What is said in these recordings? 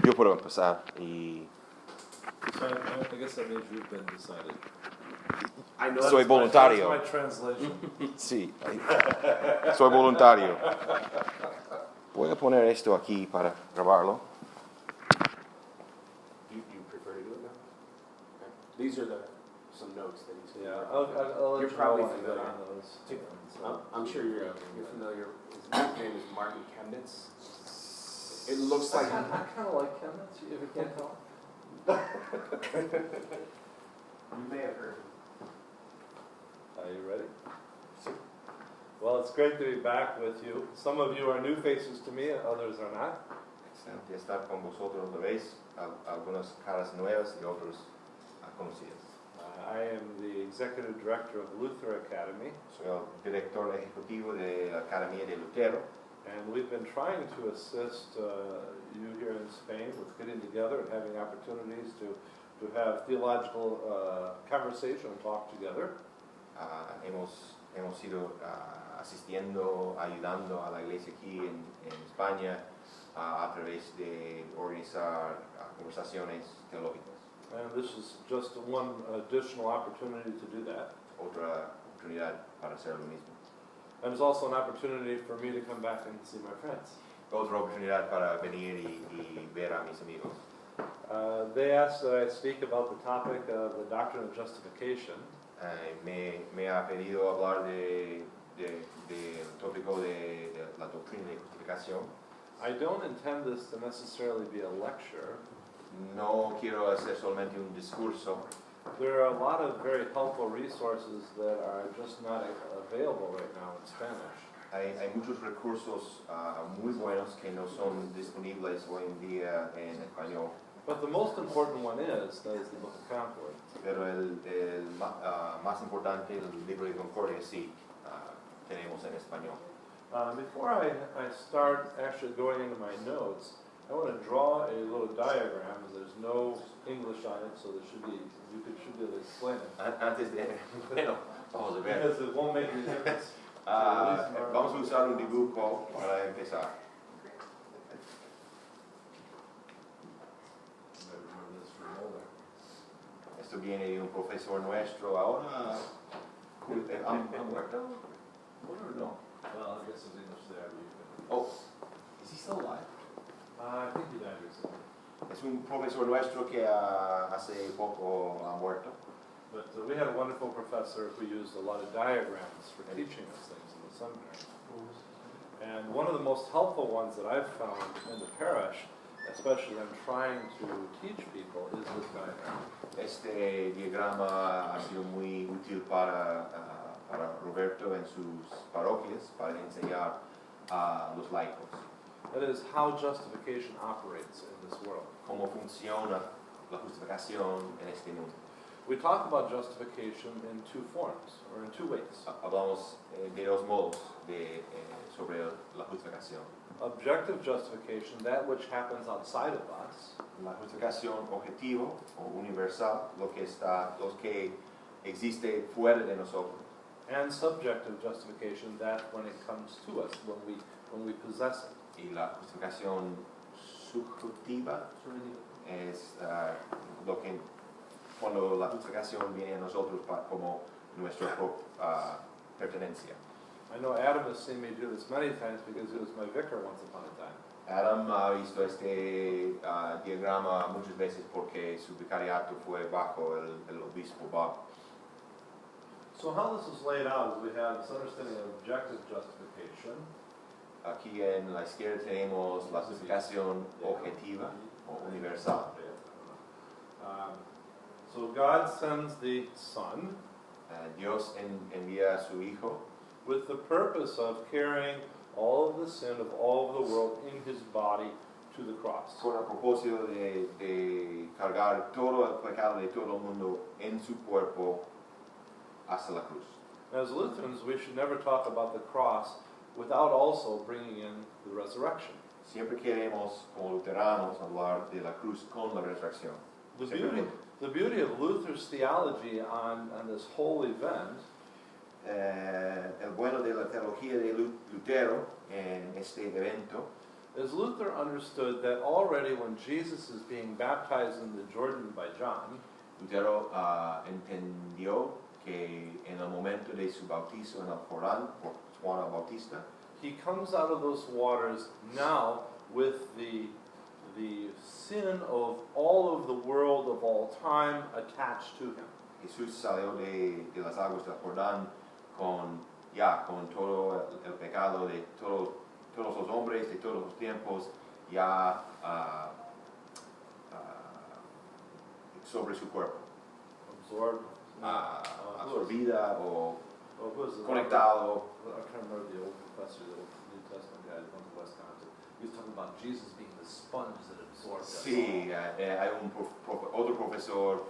Yo puedo empezar y So I guess that means you've been decided. soy voluntario. That's my translation. Sí, soy voluntario. Voy a poner esto aquí para grabarlo. You prefer to do it now? Okay. These are some notes that he's. Yeah, I'll let You're you probably know when I get familiar. on those. I'm sure you're familiar. His nickname is Martin Chemnitz. It looks like. I kind of like Chemnitz, if you can't tell. You may have heard. Are you ready? Well, it's great to be back with you. Some of you are new faces to me, others are not. Excelente estar con vosotros otra vez, algunas caras nuevas y otras conocidas. I am the executive director of Luther Academy, Soy el director ejecutivo de la Academia de Lutero. and we've been trying to assist you here in Spain with getting together and having opportunities to have theological conversation and talk together. Hemos ido asistiendo, ayudando a la iglesia aquí en España a través de organizar conversaciones teológicas. And this is just one additional opportunity to do that. Otra oportunidad para hacer lo mismo. And it's also an opportunity for me to come back and see my friends. Otra oportunidad para venir y ver a mis amigos. They asked that I speak about the topic of the doctrine of justification. Me ha pedido hablar del tópico de la doctrina de justificación. I don't intend this to necessarily be a lecture. No quiero hacer solamente un discurso. There are a lot of very helpful resources that are just not available right now in Spanish. Hay muchos recursos muy buenos que no son disponibles hoy en día en español. But the most important one is the Book of Concord. Pero el más importante, el libro de Concordia, sí, tenemos en español. Before I start actually going into my notes, I want to draw a little diagram. There's no English on it, so there should be, you should be able to explain it. Antes de, bueno, vamos a ver. Because it won't make any difference. Vamos a usar un dibujo para empezar. Esto viene de un profesor nuestro ahora. ¿Ha muerto? No. Well, I guess there's English there. Oh, is he still alive? I think he died recently. Es un profesor nuestro que hace poco ha muerto. But we had a wonderful professor who used a lot of diagrams for teaching us things in the seminary. And one of the most helpful ones that I've found in the parish, especially when trying to teach people, is this diagram. Este diagrama ha sido muy útil para Roberto en sus parroquias para enseñar a los laicos. That is how justification operates in this world. Cómo funciona la justificación en este mundo. We talk about justification in two forms, or in two ways. Hablamos de dos modos sobre la justificación. Objective justification, that which happens outside of us. La justificación objetivo o universal, lo que existe fuera de nosotros. And subjective justification, that when it comes to us, when we possess it. Y la justificación subjetiva es lo que cuando la justificación viene a nosotros como nuestra pertenencia. I know Adam has seen me do this many times because he was my vicar once upon a time. Adam ha visto este diagrama muchas veces porque su vicariato fue bajo el obispo Bob. So how this is laid out is we have this understanding of objective justification. Aquí en la izquierda tenemos la justificación objetiva o universal. So God sends the Son Dios envía a su Hijo with the purpose of carrying all of the sin of all of the world in his body to the cross. con el propósito de cargar todo el pecado de todo el mundo en su cuerpo hasta la cruz. As Lutherans, we should never talk about the cross without also bringing in the resurrection. Siempre queremos, como luteranos, hablar de la cruz con la resurrección. The beauty of Luther's theology on this whole event El bueno de la teología de Lutero en este evento is Luther understood that already when Jesus is being baptized in the Jordan by John, Lutero entendió que en el momento de su bautizo en el Jordán por Juan el Bautista, he comes out of those waters now with the sin of all of the world of all time attached to him. Jesús salió de las aguas del Jordán con todo el pecado de todos los hombres de todos los tiempos ya sobre su cuerpo, Absorbed. absorbida o What was it? conectado. I can't remember the old professor, the old New Testament guy that went to Wisconsin. He was talking about Jesus being the sponge that absorbed us. Sí, hay otro profesor,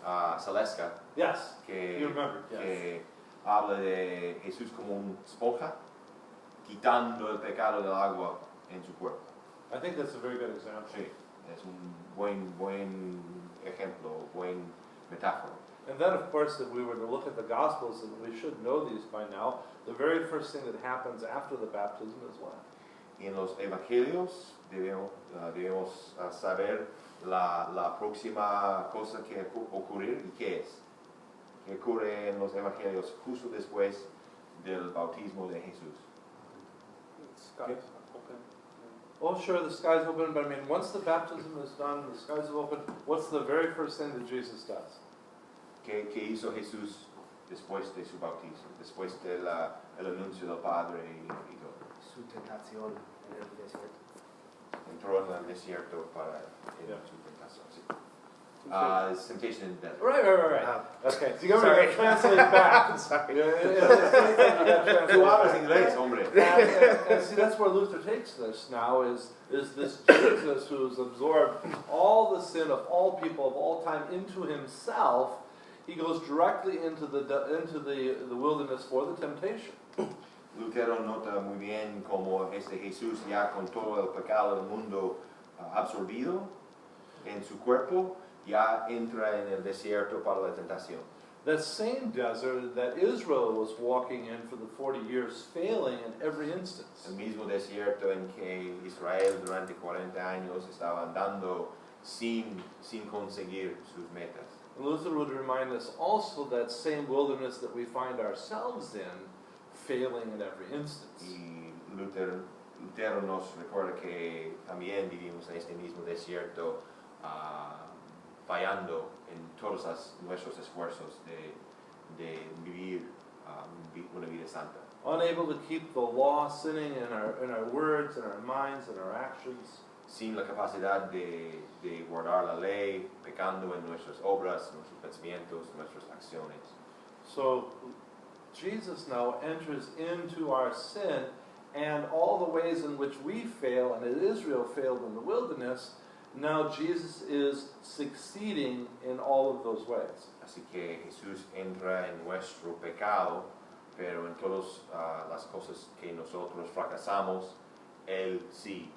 Salesca, Yes, que, you remember, yes. que habla de Jesús como una esponja, quitando el pecado del agua en su cuerpo. I think that's a very good example. Sí, es un buen ejemplo, buen metáfora. And then, of course, if we were to look at the Gospels, and we should know these by now, the very first thing that happens after the baptism is what? Y en los evangelios debemos saber la próxima cosa que ocurrir y qué es. ¿Qué ocurre en los evangelios justo después del bautismo de Jesús? Skies open. Oh, sure, the sky's open, but I mean, once the baptism is done, the skies are open, what's the very first thing that Jesus does? ¿Qué hizo Jesús después de su bautismo? Después del anuncio del Padre y todo. Su tentación en el desierto. Entró en el desierto para Yeah. su tentación. Sí. It's temptation in the desert. Right. Okay, so you gotta translate back. Sorry. Tú hablas inglés, hombre. And see, that's where Luther takes this now, is this Jesus who's absorbed all the sin of all people of all time into himself. He goes directly into the wilderness for the temptation. Lutero nota muy bien cómo Jesús ya con todo el pecado del mundo absorbido en su cuerpo, ya entra en el desierto para la tentación. That same desert that Israel was walking in for the 40 years, failing in every instance. El mismo desierto en que Israel durante 40 años estaba andando sin conseguir sus metas. Luther would remind us also that same wilderness that we find ourselves in, failing in every instance. Y Lutero nos recuerda que también vivimos en este mismo desierto, fallando en todos nuestros esfuerzos de vivir una vida santa. Unable to keep the law, sinning in our words, in our minds, in our actions. Sin la capacidad de guardar la ley, pecando en nuestras obras, nuestros pensamientos, nuestras acciones. So Jesus now enters into our sin and all the ways in which we fail, and as Israel failed in the wilderness, now Jesus is succeeding in all of those ways. Así que Jesús entra en nuestro pecado, pero en todas las cosas que nosotros fracasamos, Él sí.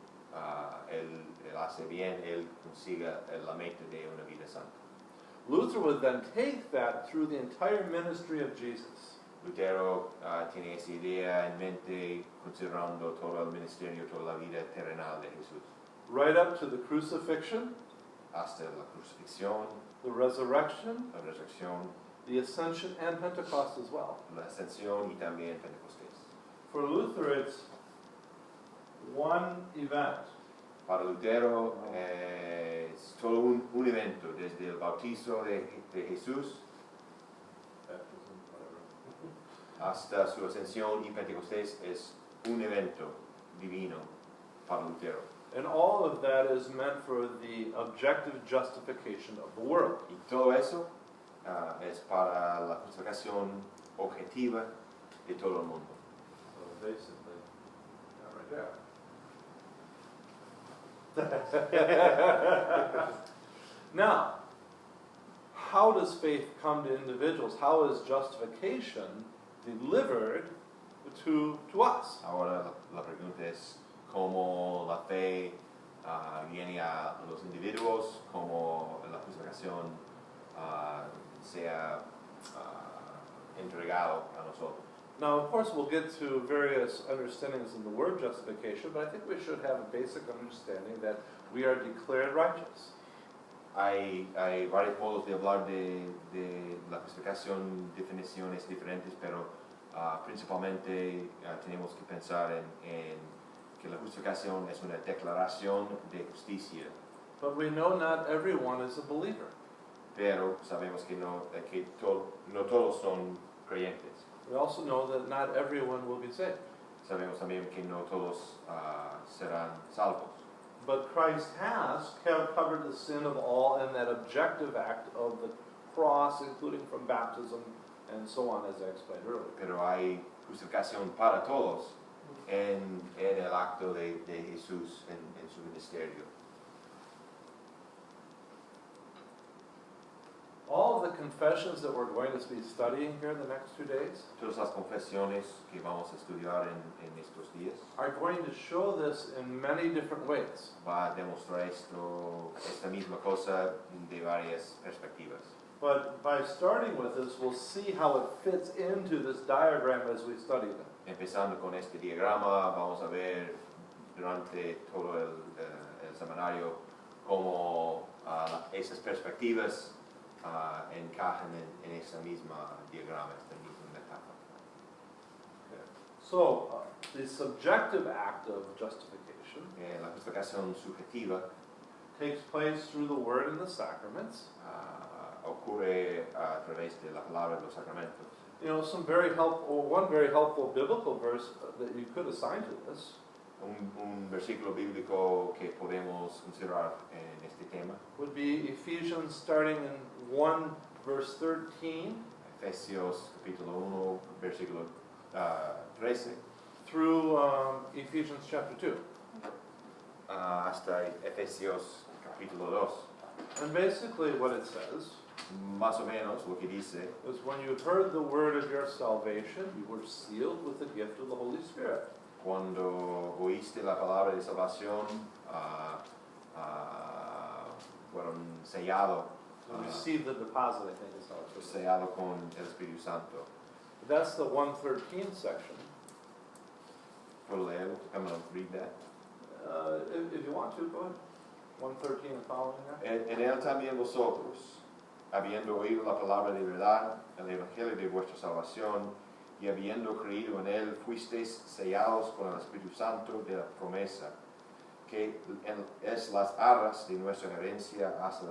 Él hace bien, Él consigue la meta de una vida santa. Luther would then take that through the entire ministry of Jesus. Lutero tiene esa idea en mente considerando todo el ministerio, toda la vida terrenal de Jesús. Right up to the crucifixion, Hasta la crucifixión, the resurrection, la resurrección, the ascension, and Pentecost as well. la ascensión y también Pentecostés. For Luther, it's one event. Para Lutero es todo un evento, desde el bautizo de Jesús Baptism, whatever. hasta su ascensión y Pentecostés es un evento divino para Lutero. And all of that is meant for the objective justification of the world. Y todo eso es para la justificación objetiva de todo el mundo. So basically, right there. Now, how does faith come to individuals? How is justification delivered to us? Ahora la pregunta es cómo la fe viene a los individuos, cómo la justificación sea entregado a nosotros. Now, of course, we'll get to various understandings in the word justification, but I think we should have a basic understanding that we are declared righteous. Hay varios modos de hablar de la justificación, definiciones diferentes, pero principalmente tenemos que pensar en que la justificación es una declaración de justicia. But we know not everyone is a believer. Pero sabemos que no todos son creyentes. We also know that not everyone will be saved. Sabemos también que no todos serán salvos. But Christ has covered the sin of all in that objective act of the cross, including from baptism and so on, as I explained earlier. Pero hay justificación para todos en el acto de Jesús en su ministerio. All of the confessions that we're going to be studying here in the next 2 days Todas las confesiones que vamos a estudiar en estos días are going to show this in many different ways. va a demostrar esta misma cosa de varias perspectivas. But by starting with this, we'll see how it fits into this diagram as we study them. Empezando con este diagrama, vamos a ver durante todo el seminario cómo esas perspectivas encajan en esa misma diagrama, esta misma metáfora. So, the subjective act of justification La justificación subjetiva takes place through the word and the sacraments. ocurre a través de la palabra de los sacramentos. You know, one very helpful biblical verse that you could assign to this Un versículo bíblico que podemos considerar en este tema, would be Ephesians starting in 1 verse 13 Efesios capítulo 1, versículo 13, through Ephesians chapter 2. hasta Efesios capítulo 2. And basically what it says Más o menos lo que dice is when you heard the word of your salvation, you were sealed with the gift of the Holy Spirit. cuando oíste la palabra de salvación, fueron sellados, So receive the deposit, I think is how it's written. sellado con el Espíritu Santo. That's the 113 section. ¿Puedo leerlo? I'm going to read that. If you want to, go ahead. 113 and following that. En él también vosotros, habiendo oído la palabra de verdad, el evangelio de vuestra salvación, y habiendo creído en él, fuisteis sellados con el Espíritu Santo de la promesa, que es las arras de nuestra herencia hasta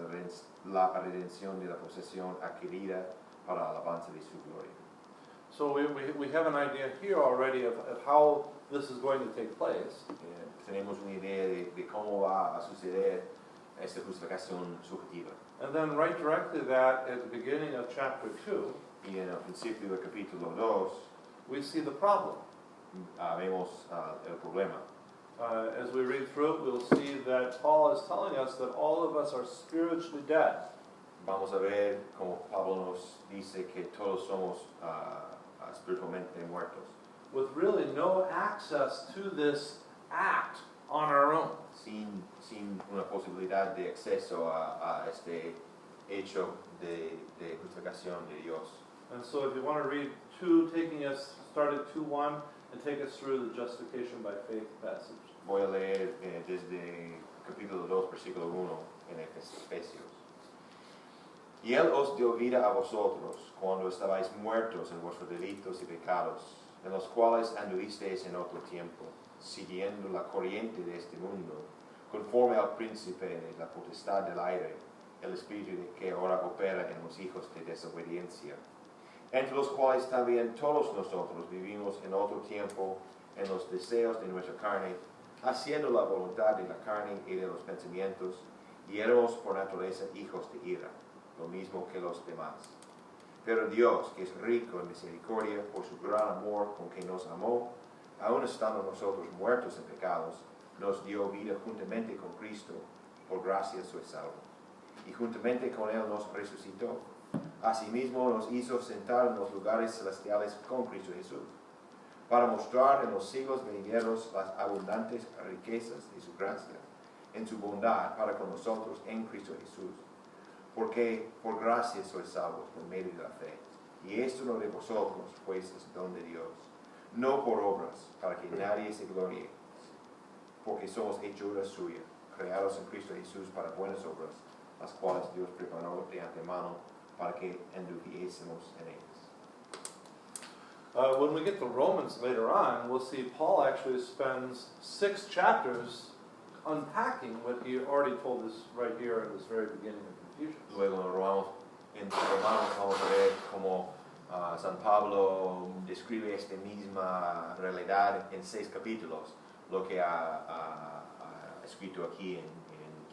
la redención de la posesión adquirida para alabanza de su gloria. So we have an idea here already of how this is going to take place. Tenemos una idea de cómo va a suceder esta justificación subjetiva. And then right directly that at the beginning of chapter 2, Y en el principio del capítulo 2, we see the problem. vemos el problema. As we read through it, we'll see that Paul is telling us that all of us are spiritually dead. Vamos a ver como Pablo nos dice que todos somos espiritualmente muertos, With really no access to this act on our own. sin una posibilidad de acceso a este hecho de justificación de Dios. And so if you want to read start at 2:1 and take us through the justification by faith passage. Voy a leer desde capítulo 2, versículo 1 en Efesios. Y Él os dio vida a vosotros cuando estabais muertos en vuestros delitos y pecados, en los cuales anduvisteis en otro tiempo, siguiendo la corriente de este mundo, conforme al príncipe de la potestad del aire, el espíritu que ahora opera en los hijos de desobediencia, entre los cuales también todos nosotros vivimos en otro tiempo en los deseos de nuestra carne, haciendo la voluntad de la carne y de los pensamientos, y éramos por naturaleza hijos de ira, lo mismo que los demás. Pero Dios, que es rico en misericordia, por su gran amor con que nos amó, aun estando nosotros muertos en pecados, nos dio vida juntamente con Cristo, por gracia sois salvos. Y juntamente con Él nos resucitó. Asimismo nos hizo sentar en los lugares celestiales con Cristo Jesús, para mostrar en los siglos venideros las abundantes riquezas de su gracia, en su bondad para con nosotros en Cristo Jesús. Porque por gracia sois salvos por medio de la fe. Y esto no de vosotros, pues es don de Dios, no por obras, para que nadie se gloríe, porque somos hechura suya, creados en Cristo Jesús para buenas obras, las cuales Dios preparó de antemano para que anduviésemos en ellas. When we get to Romans later on, we'll see Paul actually spends 6 chapters unpacking what he already told us right here in this very beginning of Ephesians. Luego en Romanos vamos a ver cómo San Pablo describe esta misma realidad en 6 capítulos, lo que ha escrito aquí en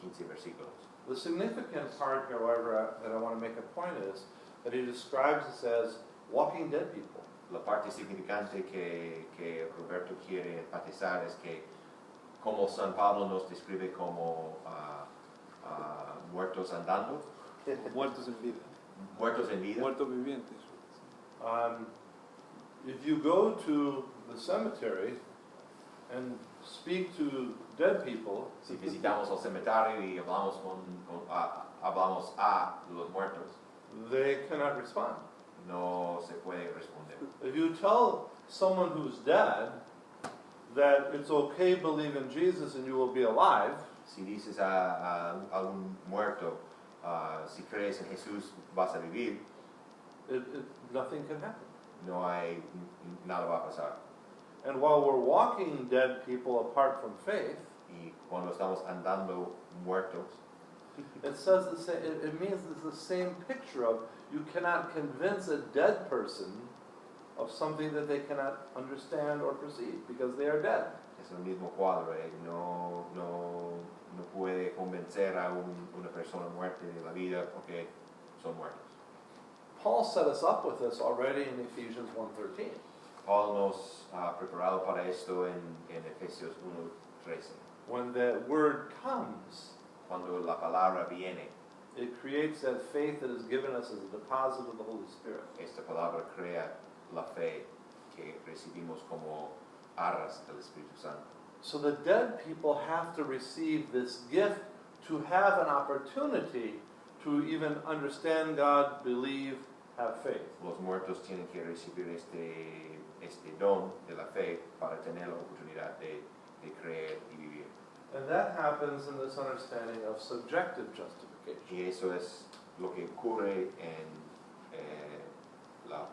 15 versículos. The significant part, however, that I want to make a point is that he describes us as walking dead people. La parte significante que Roberto quiere enfatizar es que como San Pablo nos describe como muertos andando, Muertos en vida. muertos en vida. Muertos vivientes. If you go to the cemetery and speak to dead people, Si visitamos el cementerio y hablamos a los muertos, they cannot respond. no se puede responder. If you tell someone who's dead that it's okay to believe in Jesus and you will be alive, Si dices a un muerto, si crees en Jesús vas a vivir, nothing can happen. no hay, nada va a pasar. And while we're walking dead people apart from faith, Y cuando estamos andando muertos, it says the same, it means it's the same picture of you cannot convince a dead person of something that they cannot understand or perceive because they are dead. es el mismo cuadro, no puede convencer a una persona muerta de la vida porque son muertos. Paul set us up with this already in Ephesians 1:13. Paul nos ha preparado para esto en Efesios 1:13. When the word comes, Cuando la palabra viene, it creates that faith that is given us as a deposit of the Holy Spirit. esta palabra crea la fe que recibimos como arras del Espíritu Santo. So the dead people have to receive this gift to have an opportunity to even understand God, believe, have faith. Los muertos tienen que recibir este don de la fe para tener la oportunidad de creer y vivir. And that happens in this understanding of subjective justification. Y eso es lo que ocurre en la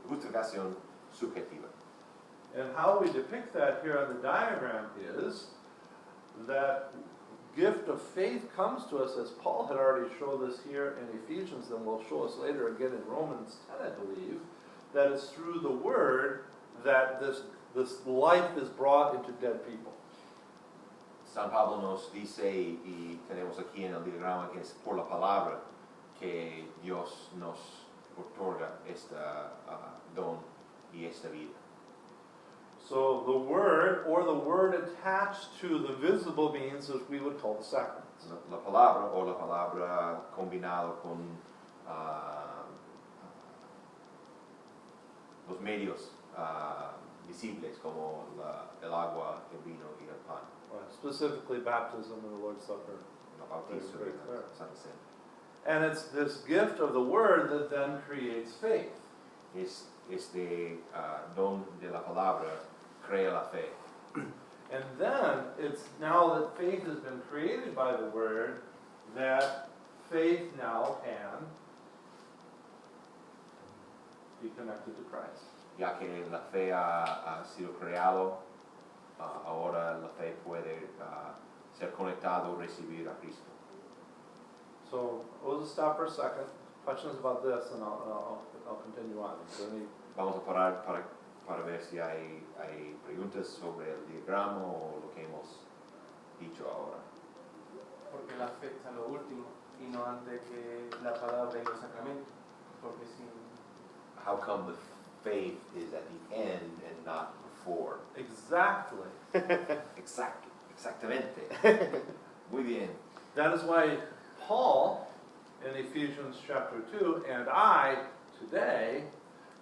justificación subjetiva. And how we depict that here on the diagram is that gift of faith comes to us, as Paul had already showed us here in Ephesians, and will show us later again in Romans 10, I believe, that it's through the Word that this life is brought into dead people. San Pablo nos dice, y tenemos aquí en el diagrama, que es por la palabra que Dios nos otorga esta don y esta vida. So the Word, or the Word attached to the visible means, as we would call the sacraments. La palabra o la palabra combinado con los medios visibles como el agua, el vino y el pan. Specifically baptism and the Lord's Supper. El bautizo Very y clear. la Santa Cena. And it's this gift of the Word that then creates faith. Este don de la palabra crea la fe. And then it's now that faith has been created by the Word, that faith now can be connected to Christ. Ya que la fe ha sido creado, ahora la fe puede ser conectado, recibir a Cristo. So we'll just stop for a second. Questions about this, and I'll continue on. Is there any? Vamos a parar para ver si hay preguntas sobre el diagrama o lo que hemos dicho ahora. Porque la fe está lo último y no antes que la palabra y los sacramentos. Porque si How come the faith is at the end and not before? Exactly. Exactamente. Muy bien. That is why Paul, in Ephesians chapter 2, and I, today,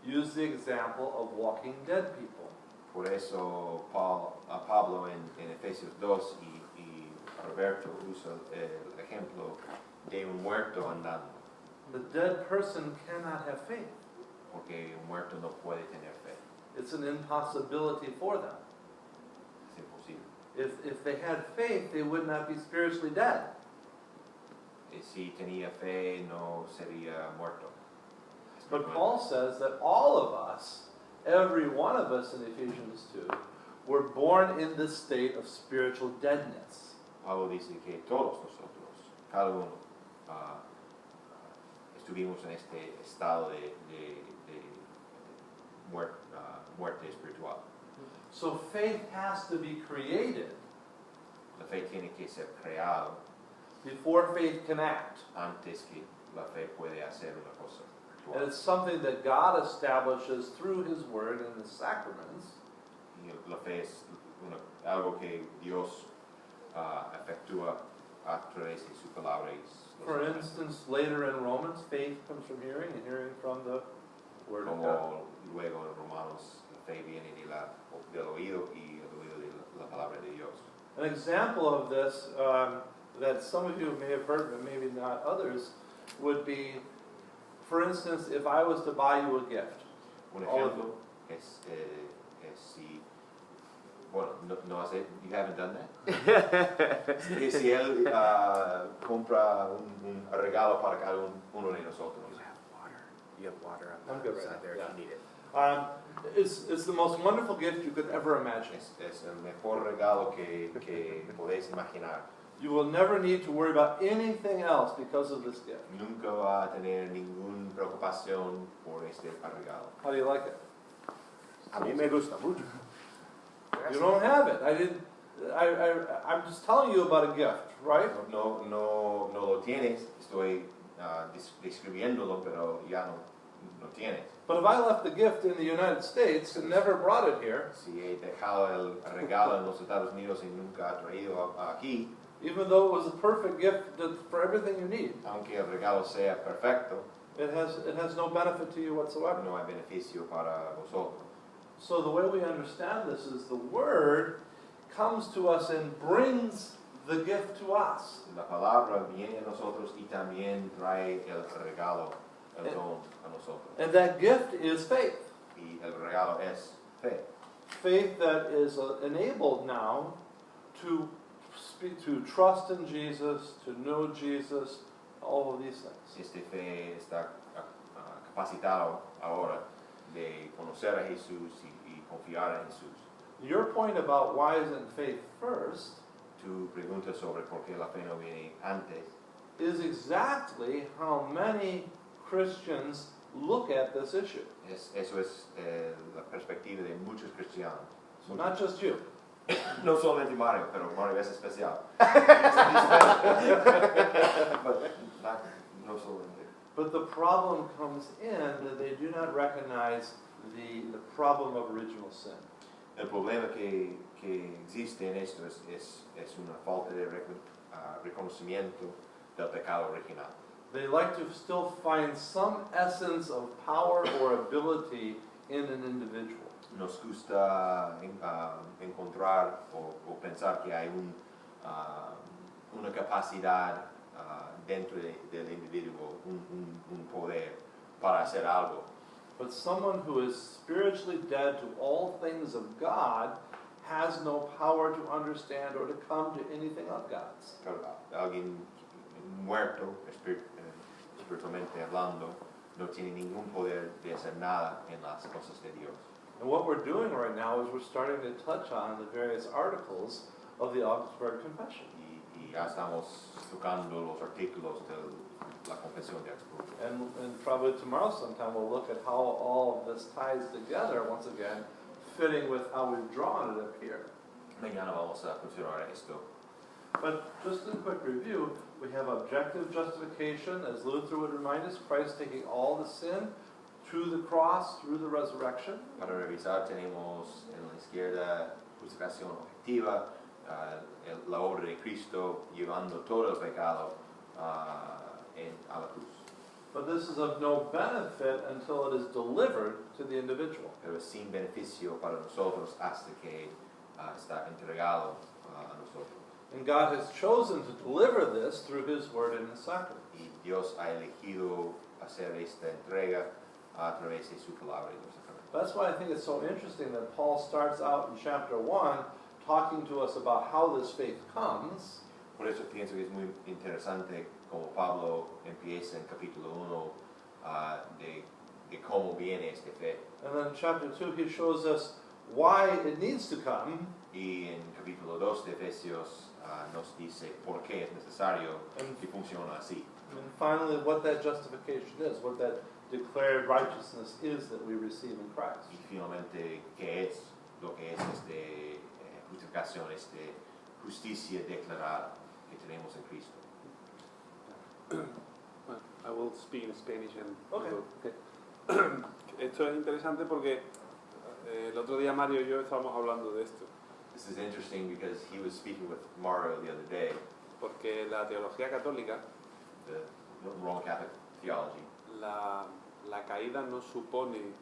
use the example of walking dead people. Por eso Pablo en Efesios 2 y Roberto usa el ejemplo de un muerto andando. The dead person cannot have faith. porque un muerto no puede tener fe. It's an impossibility for them. Es imposible. If they had faith, they would not be spiritually dead. Si tenía fe, no sería muerto. But Paul says that all of us, every one of us in Ephesians 2, were born in this state of spiritual deadness. Pablo dice que todos nosotros, cada uno, estuvimos en este estado de muerte espiritual. So faith has to be created La fe tiene que ser creada before faith can act. antes que la fe puede hacer una cosa And virtual. it's something that God establishes through His Word and the sacraments. Y la fe es algo que Dios efectúa a través de su palabra. Y los For sacramentos. instance, later in Romans, faith comes from hearing and hearing from the Word of God. Como luego en Romanos, la fe viene del oído y el oído de la palabra de Dios. An example of this that some of you may have heard, but maybe not others, would be, for instance, if I was to buy you a gift. Un All of ejemplo es si, bueno, no hace, you haven't done that? Si él compra un regalo para cada uno de nosotros. You have water on I'm the good right side now, there yeah. if you need it. It's the most wonderful gift you could ever imagine. Es el mejor regalo que podéis imaginar. You will never need to worry about anything else because of this gift. Nunca va a tener ninguna preocupación por este regalo. How do you like it? A mí me gusta mucho. You don't have it. I'm just telling you about a gift, right? No lo tienes, estoy describiéndolo, pero ya no tienes. But if I left the gift in the United States and never brought it here, Si he dejado el regalo en los Estados Unidos y nunca ha traído aquí, even though it was a perfect gift for everything you need, aunque el regalo sea perfecto, it has no benefit to you whatsoever. no hay beneficio para vosotros. So the way we understand this is the Word comes to us and brings the gift to us. La palabra viene a nosotros y también trae el regalo, el don a nosotros. And that gift is faith. Y el regalo es fe. Faith that is enabled now to trust in Jesus, to know Jesus, all of these things. Este fe está capacitado ahora de conocer a Jesús y confiar en Jesús. Your point about why isn't faith first Tu pregunta sobre por qué la fe no viene antes is exactly how many Christians look at this issue. eso es la perspectiva de muchos cristianos. So not just you. No solamente Mario, pero Mario es especial. But no solamente. But the problem comes in that they do not recognize the problem of original sin. El problema que existe en esto es una falta de reconocimiento del pecado original. They like to still find some essence of power or ability in an individual. Nos gusta encontrar o pensar que hay una capacidad dentro del individuo, un poder para hacer algo. But someone who is spiritually dead to all things of God has no power to understand or to come to anything of God's. Alguien muerto, espiritualmente hablando, no tiene ningún poder de hacer nada en las cosas de Dios. And what we're doing right now is we're starting to touch on the various articles of the Augsburg Confession. Y ya estamos tocando los artículos de la Confesión de Augsburgo. And probably tomorrow sometime we'll look at how all of this ties together, once again, fitting with how we've drawn it up here. Mañana vamos a considerar esto. But just in quick review, we have objective justification, as Luther would remind us, Christ taking all the sin to the cross, through the resurrection. Para revisar tenemos en la izquierda justificación objetiva, la obra de Cristo llevando todo el pecado a la cruz. But this is of no benefit until it is delivered to the individual. Pero es sin beneficio para nosotros hasta que está entregado a nosotros. And God has chosen to deliver this through His Word and His sacraments. Y Dios ha elegido hacer esta entrega a través de su palabra y los sacramentos. That's why I think it's so interesting that Paul starts out in chapter 1 talking to us about how this faith comes. Por eso pienso que es muy interesante como Pablo empieza en capítulo 1 de cómo viene esta fe. And then in chapter 2 he shows us why it needs to come. Y en capítulo 2 de Efesios nos dice por qué es necesario que funcione así. And finally what that justification is, what that declared righteousness is that we receive in Christ. Y finalmente, ¿qué es lo que es justificación, justicia declarada que tenemos en Cristo? I will speak in Spanish and Okay. Esto es interesante porque el otro día Mario y yo estábamos hablando de esto, This is interesting because he was speaking with Mario the other day, porque la teología católica, the Roman Catholic theology. la caída no supone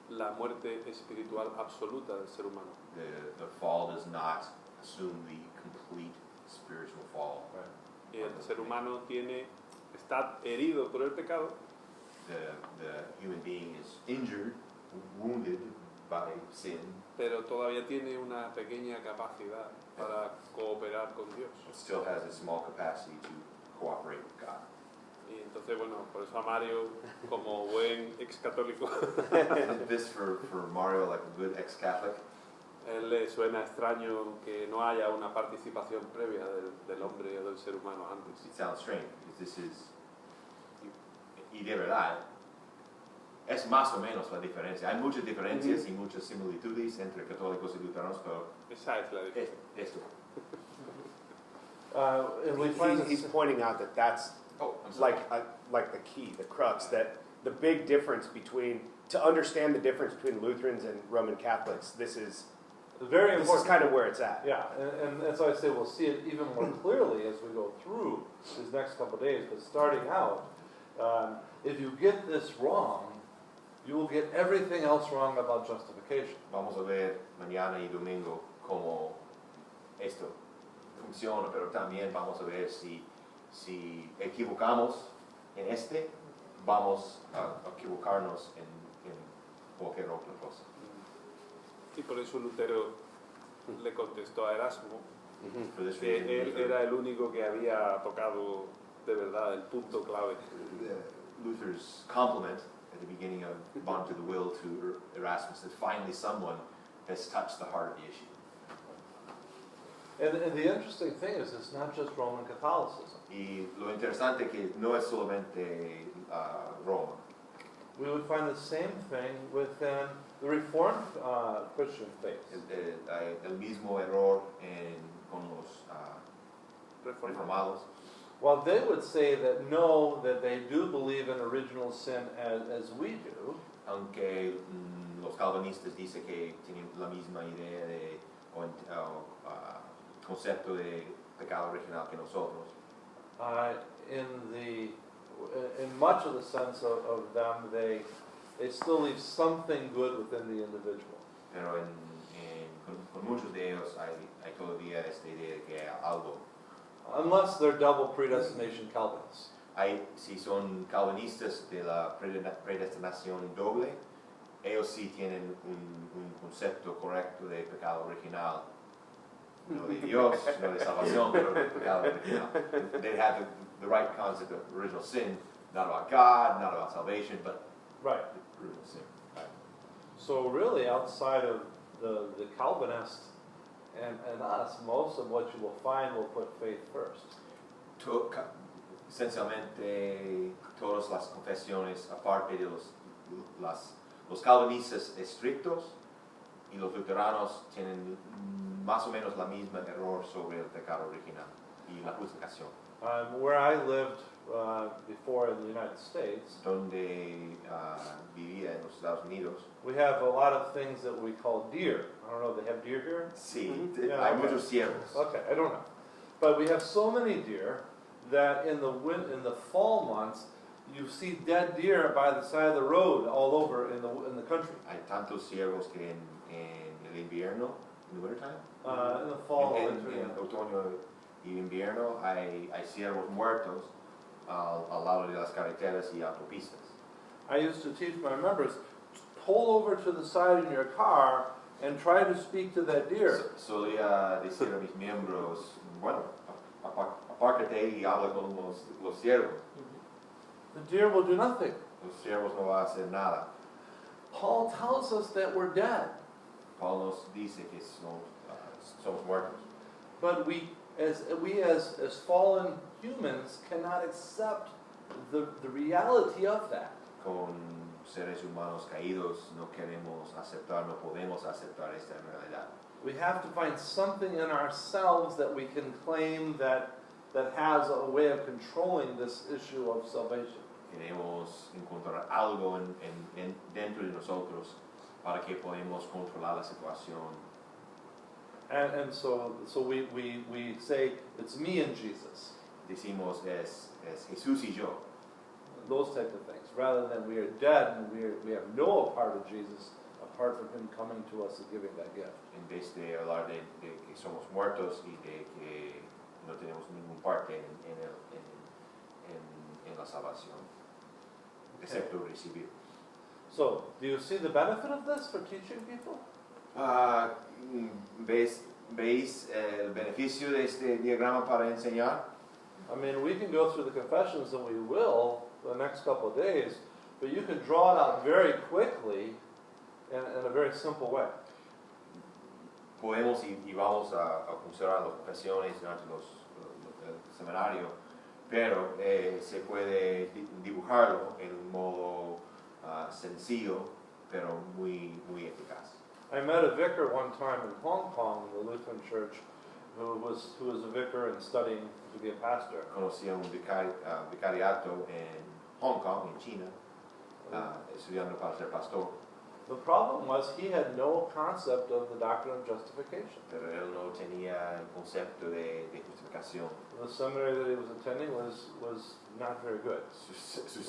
la muerte espiritual absoluta del ser humano. The fall does not assume the complete spiritual fall. Y el ser humano está herido por el pecado, The human being is injured, wounded by sin, pero todavía tiene una pequeña capacidad para cooperar con Dios. but still has a small capacity to cooperate with God. Y entonces, bueno, por eso a Mario, como buen ex católico, This for Mario, like a good ex-Catholic, él le suena extraño que no haya una participación previa del hombre o del ser humano antes. it sounds strange because this is, y de verdad, es más o menos la diferencia. Hay muchas diferencias y muchas similitudes entre católicos y luteranos, pero Esa es la diferencia. esto. And we find He's pointing out that that's Oh, I'm sorry. like the key, the crux, that the big difference between, to understand the difference between Lutherans and Roman Catholics, this is very important. kind of where it's at. Yeah, and that's why I say we'll see it even more clearly as we go through these next couple of days. But starting out, if you get this wrong, you will get everything else wrong about justification. Vamos a ver mañana y domingo cómo esto funciona, pero también vamos a ver si equivocamos en vamos a equivocarnos en cualquier otra cosa. Y por eso Lutero le contestó a Erasmo For this que reason, él era el único que había tocado de verdad el punto clave. Luther's compliment at the beginning of Bond to the Will to Erasmus that finally someone has touched the heart of the issue. And the interesting thing is, it's not just Roman Catholicism. Y lo interesante que no es solamente Roma. We would find the same thing within the Reformed Christian faith. El mismo error con los reformados. Well, they would say that no, that they do believe in original sin as we do. Aunque los calvinistas dicen que tienen la misma idea de concepto de pecado original que nosotros. In much of the sense of them, they still leave something good within the individual. Pero con muchos de ellos hay todavía esta idea de que hay algo. Unless they're double predestination Calvinists. Si son calvinistas de la predestinación doble, ellos sí tienen un concepto correcto de pecado original. No de Dios, no de salvación, pero de pecado original. They have the right concept of original sin, not about God, not about salvation, but Right. original sin. So really, outside of the Calvinists and us, most of what you will find will put faith first. Esencialmente, todas las confesiones, aparte de los calvinistas estrictos y los luteranos, tienen más o menos la misma error sobre el pecado original y la justificación. Where I lived before in the United States, Donde vivía en los Estados Unidos, we have a lot of things that we call deer. I don't know, they have deer here? sí, Yeah, hay okay. muchos ciervos. Okay, I don't know. But we have so many deer that in the fall months, you see dead deer by the side of the road all over in the country. Hay tantos ciervos que en el invierno, in the wintertime, In the fall, en winter, otoño y invierno hay ciervos muertos al lado de las carreteras y autopistas. I used to teach my members, pull over to the side in your car and try to speak to that deer. Solía decir a mis miembros, bueno, apártate ahí y habla con los ciervos. The deer will do nothing. Los ciervos no van a hacer nada. Paul tells us that we're dead, Paul nos dice que somos muertos. but we as fallen humans cannot accept the reality of that. Con seres humanos caídos no queremos aceptar, no podemos aceptar esta realidad. We have to find something in ourselves that we can claim that has a way of controlling this issue of salvation. Queremos encontrar algo dentro de nosotros para que podamos controlar la situación. And so we say, it's me and Jesus, Decimos es Jesús y yo, those type of things, rather than we are dead and we have no part of Jesus apart from him coming to us and giving that gift. en vez de hablar de que somos muertos y de que no tenemos ningún parte en la salvación, excepto recibir. So, do you see the benefit of this for teaching people? ¿Veis el beneficio de este diagrama para enseñar? I mean, we can go through the confessions, and we will the next couple of days, but you can draw it out very quickly in a very simple way. Podemos y vamos a considerar las confesiones durante el seminario, pero se puede dibujarlo en un modo sencillo, pero muy eficaz. I met a vicar one time in Hong Kong, in the Lutheran Church, who was a vicar and studying to be a pastor. Conocí a un vicariato en Hong Kong, en China, estudiando para ser pastor, The problem was he had no concept of the doctrine of justification. pero él no tenía el concepto de justificación. The seminary that he was attending was not very good. Su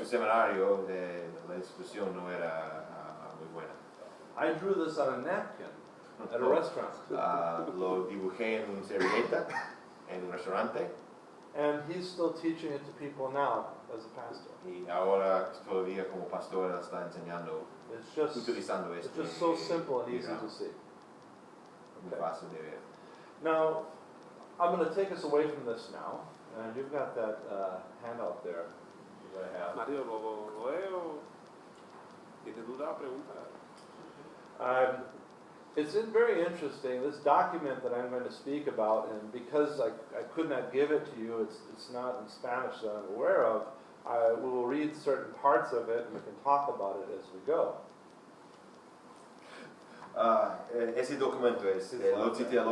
seminario de la institución no era muy buena. I drew this on a napkin at a restaurant. Lo dibujé en una servilleta en un restaurante And he's still teaching it to people now as a pastor. y ahora todavía como pastor está enseñando, It's just utilizando it's este just so simple and easy diagrama. to see. Muy fácil de ver. Now, I'm going to take us away from this now, and you've got that handout there that I have. Mario, ¿lo veo? ¿Tiene duda, pregunta? It's very interesting, this document that I'm going to speak about, and because I could not give it to you, it's not in Spanish that I'm aware of, we will read certain parts of it and we can talk about it as we go. Ese documento es lo cité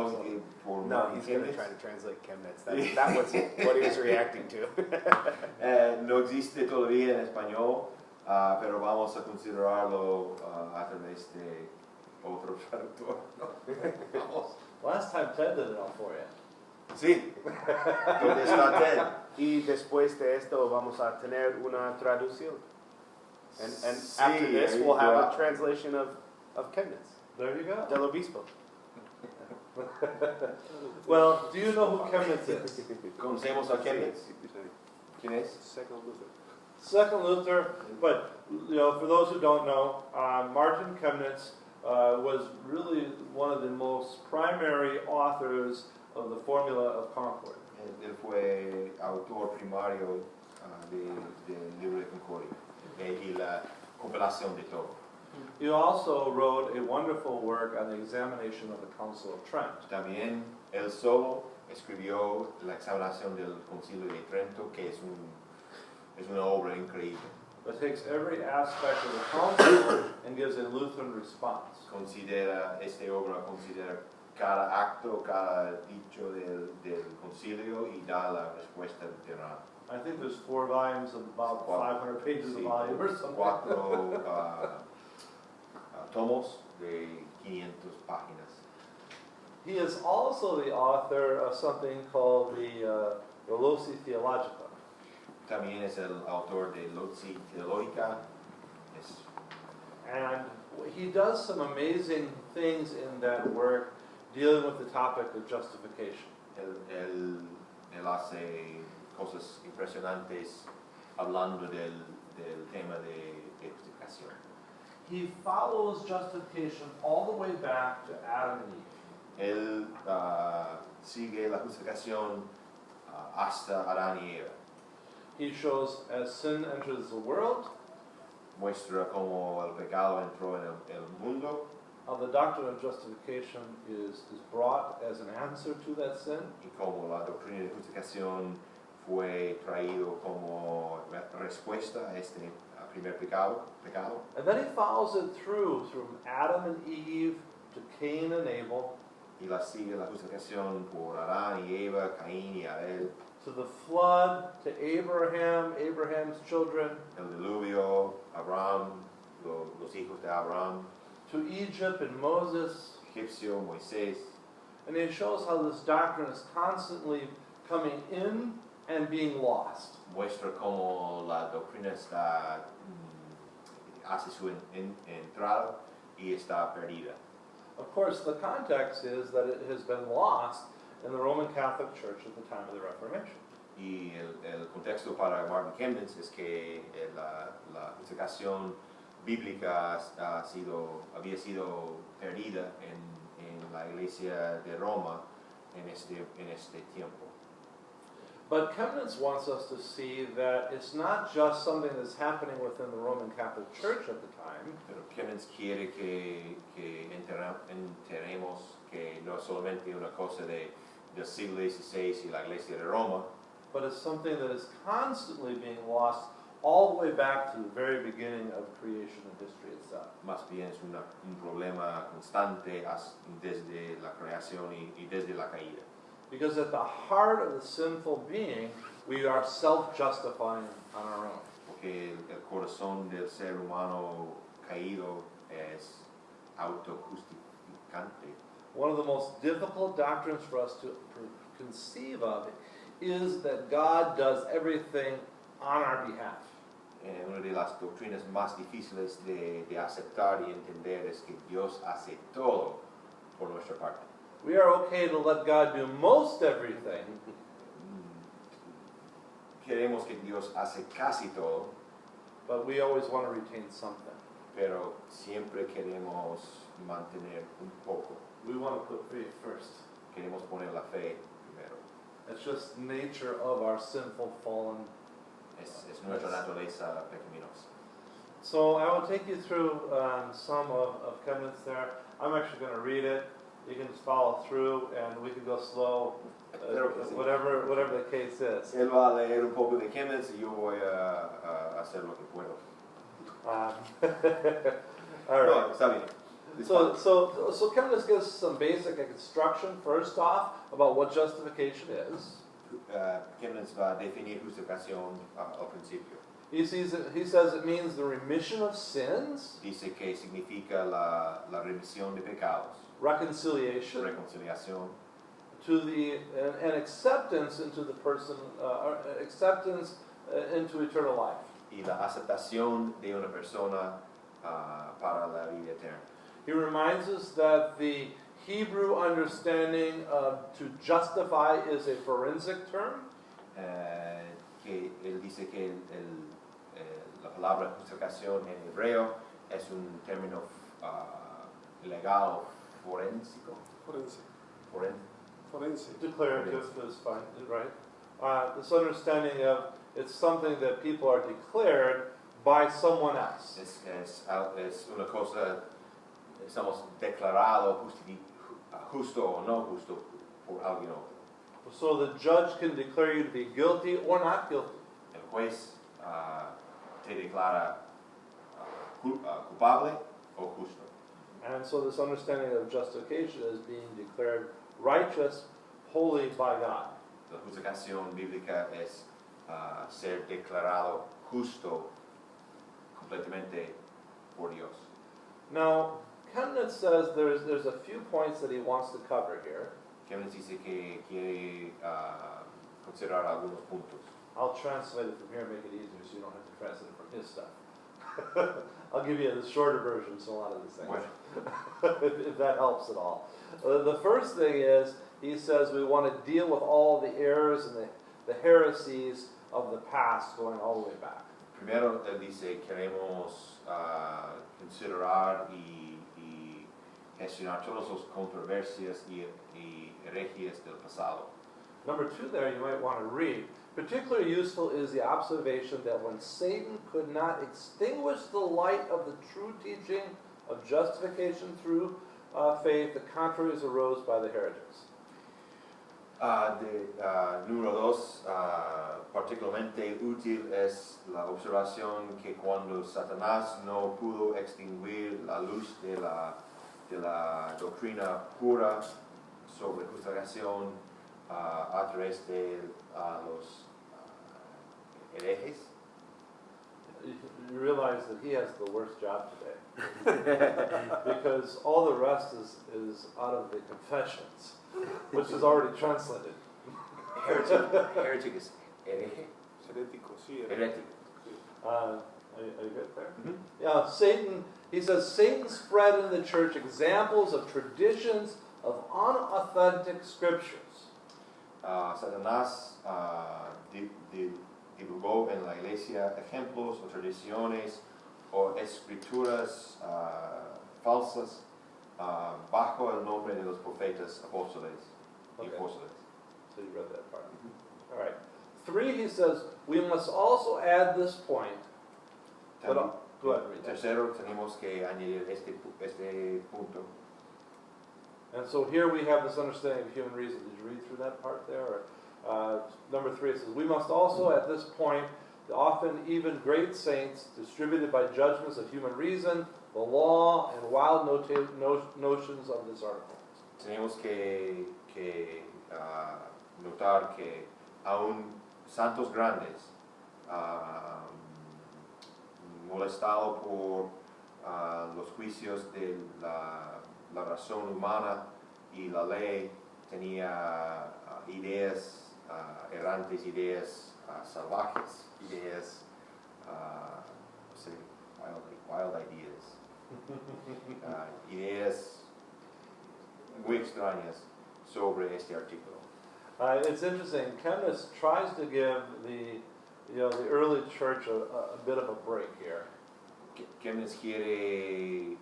por No, he's going to try to translate Chemnitz. That was what he was reacting to. No existe todavía en español, pero vamos a considerarlo a través de otro traductor. Vamos. Last time Ted did it all for you. Sí, ¿dónde está Ted? Y después de esto vamos a tener una traducción. And Sí, after this, ahí we'll have va. a translation of Chemnitz, There you go. del Obispo. Well, do you know who Chemnitz is? ¿Conocemos a Chemnitz? ¿Quién es? Second Luther. Second Luther, but for those who don't know, Martin Chemnitz was really one of the most primary authors of the Formula of Concord. Él fue autor primario del libro de Concordia y la compilación de todo. He also wrote a wonderful work on the examination of the Council of Trent. También él solo escribió la examinación del Concilio de Trento, que es una obra increíble. That takes every aspect of the council and gives a Lutheran response. Esta obra considera cada acto, cada dicho del concilio y da la respuesta luterana. I think there's 4 volumes of about 500 pages a volume or something. 4 tomos de 500 páginas. He is also the author of something called the Loci Theologica. También es el autor de Loci Theologica. And he does some amazing things in that work dealing with the topic of justification. Él hace cosas impresionantes hablando del del tema de justificación. He follows justification all the way back to Adam and Eve. Él sigue la justificación hasta Adán y Eva. He shows as sin enters the world, Muestra cómo el pecado entró en el mundo how the doctrine of justification is brought as an answer to that sin. y cómo la doctrina de justificación fue traído como respuesta a este primer pecado. And then he follows it through from Adam and Eve to Cain and Abel, Y la sigue la justificación por Adán y Eva, Caín y Abel, to the flood, to Abraham, Abraham's children, el diluvio, Abraham, los hijos de Abraham, to Egypt and Moses. Egipcio, Moisés. And he shows how this doctrine is constantly coming in and being lost. Muestra cómo la doctrina está, hace su entrada y está perdida. Of course, the context is that it has been lost in the Roman Catholic Church at the time of the Reformation. Y el contexto para Martin Chemnitz es que la justificación bíblica había sido perdida en la iglesia de Roma en este tiempo. But Chemnitz wants us to see that it's not just something that's happening within the Roman Catholic Church at the time, Pero Chemnitz quiere que enteremos que no es solamente una cosa del siglo XVI y la iglesia de Roma, but it's something that is constantly being lost all the way back to the very beginning of creation and history itself. más bien es un problema constante desde la creación y desde la caída. Because at the heart of the sinful being, we are self-justifying on our own. Porque el corazón del ser humano caído es autojustificante. One of the most difficult doctrines for us to conceive of is that God does everything on our behalf. Una de las doctrinas más difíciles de aceptar y entender es que Dios hace todo por nuestra parte. We are okay to let God do most everything, Queremos que Dios hace casi todo, but we always want to retain something. pero siempre queremos mantener un poco. We want to put faith first. Queremos poner la fe primero. It's just nature of our sinful, fallen. Es nuestra naturaleza pecaminosa. So I will take you through some of Chemnitz there. I'm actually going to read it. You can just follow through, and we can go slow, whatever the case is. Él va a leer un poco de Chemnitz y yo voy a hacer lo que puedo. All No, right. está bien. So Chemnitz gives some basic instruction first off about what justification is. Chemnitz va a definir justificación al principio. He says it means the remission of sins, Dice que significa la remisión de pecados, reconciliation, reconciliación, to an acceptance into the person, acceptance into eternal life. y la aceptación de una persona para la vida eterna. He reminds us that the Hebrew understanding of to justify is a forensic term. Que él dice que la palabra justificación en hebreo es un término legal forénsico. Forense. Declarative is fine, right? This understanding of it's something that people are declared by someone else. Es una cosa, estamos declarados justo o no justo por alguien otro. So the judge can declare you to be guilty or not guilty. El juez te declara culpable o justo. And so this understanding of justification is being declared righteous, holy by God. La justificación bíblica es ser declarado justo completamente por Dios. Now, Chemnitz says there's a few points that he wants to cover here. Chemnitz dice que quiere considerar algunos puntos. I'll translate it from here and make it easier so you don't have to translate it from his stuff. I'll give you the shorter version so a lot of these things. Bueno. if that helps at all. The first thing is, he says we want to deal with all the errors and the heresies of the past going all the way back. Primero, él dice, queremos considerar y gestionar todas las controversias y herejías del pasado. Number 2 there you might want to read. Particularly useful is the observation that when Satan could not extinguish the light of the true teaching of justification through faith, the contraries arose by the heretics. Número 2, particularmente útil es la observación que cuando Satanás no pudo extinguir la luz de la doctrina pura sobre justificación a través de los herejes. You realize that he has the worst job today. Because all the rest is out of the Confessions, which is already translated. Heretic is hereje? Herético, sí. Heretic. Are you good there? Mhm. Yeah, he says, Satan spread in the church examples of traditions of unauthentic scriptures. Satanás divulgó en la iglesia ejemplos o tradiciones o escrituras falsas bajo el nombre de los profetas apóstoles y Okay. apóstoles. So you read that part. All right. 3, he says, we must also add this point. But, go ahead, read that. Tercero, tenemos que añadir este punto. And so here we have this understanding of human reason. Did you read through that part there? Or, number 3, it says, we must also at this point, the often even great saints, distributed by judgments of human reason, the law, and wild notions of this article. Tenemos que notar que aún santos grandes, molestado por los juicios de la razón humana y la ley, tenía ideas errantes, ideas salvajes, ideas, no sé, wild ideas, ideas muy extrañas sobre este artículo. It's interesting. Chemnitz tries to give the early church a bit of a break here. Chemnitz quiere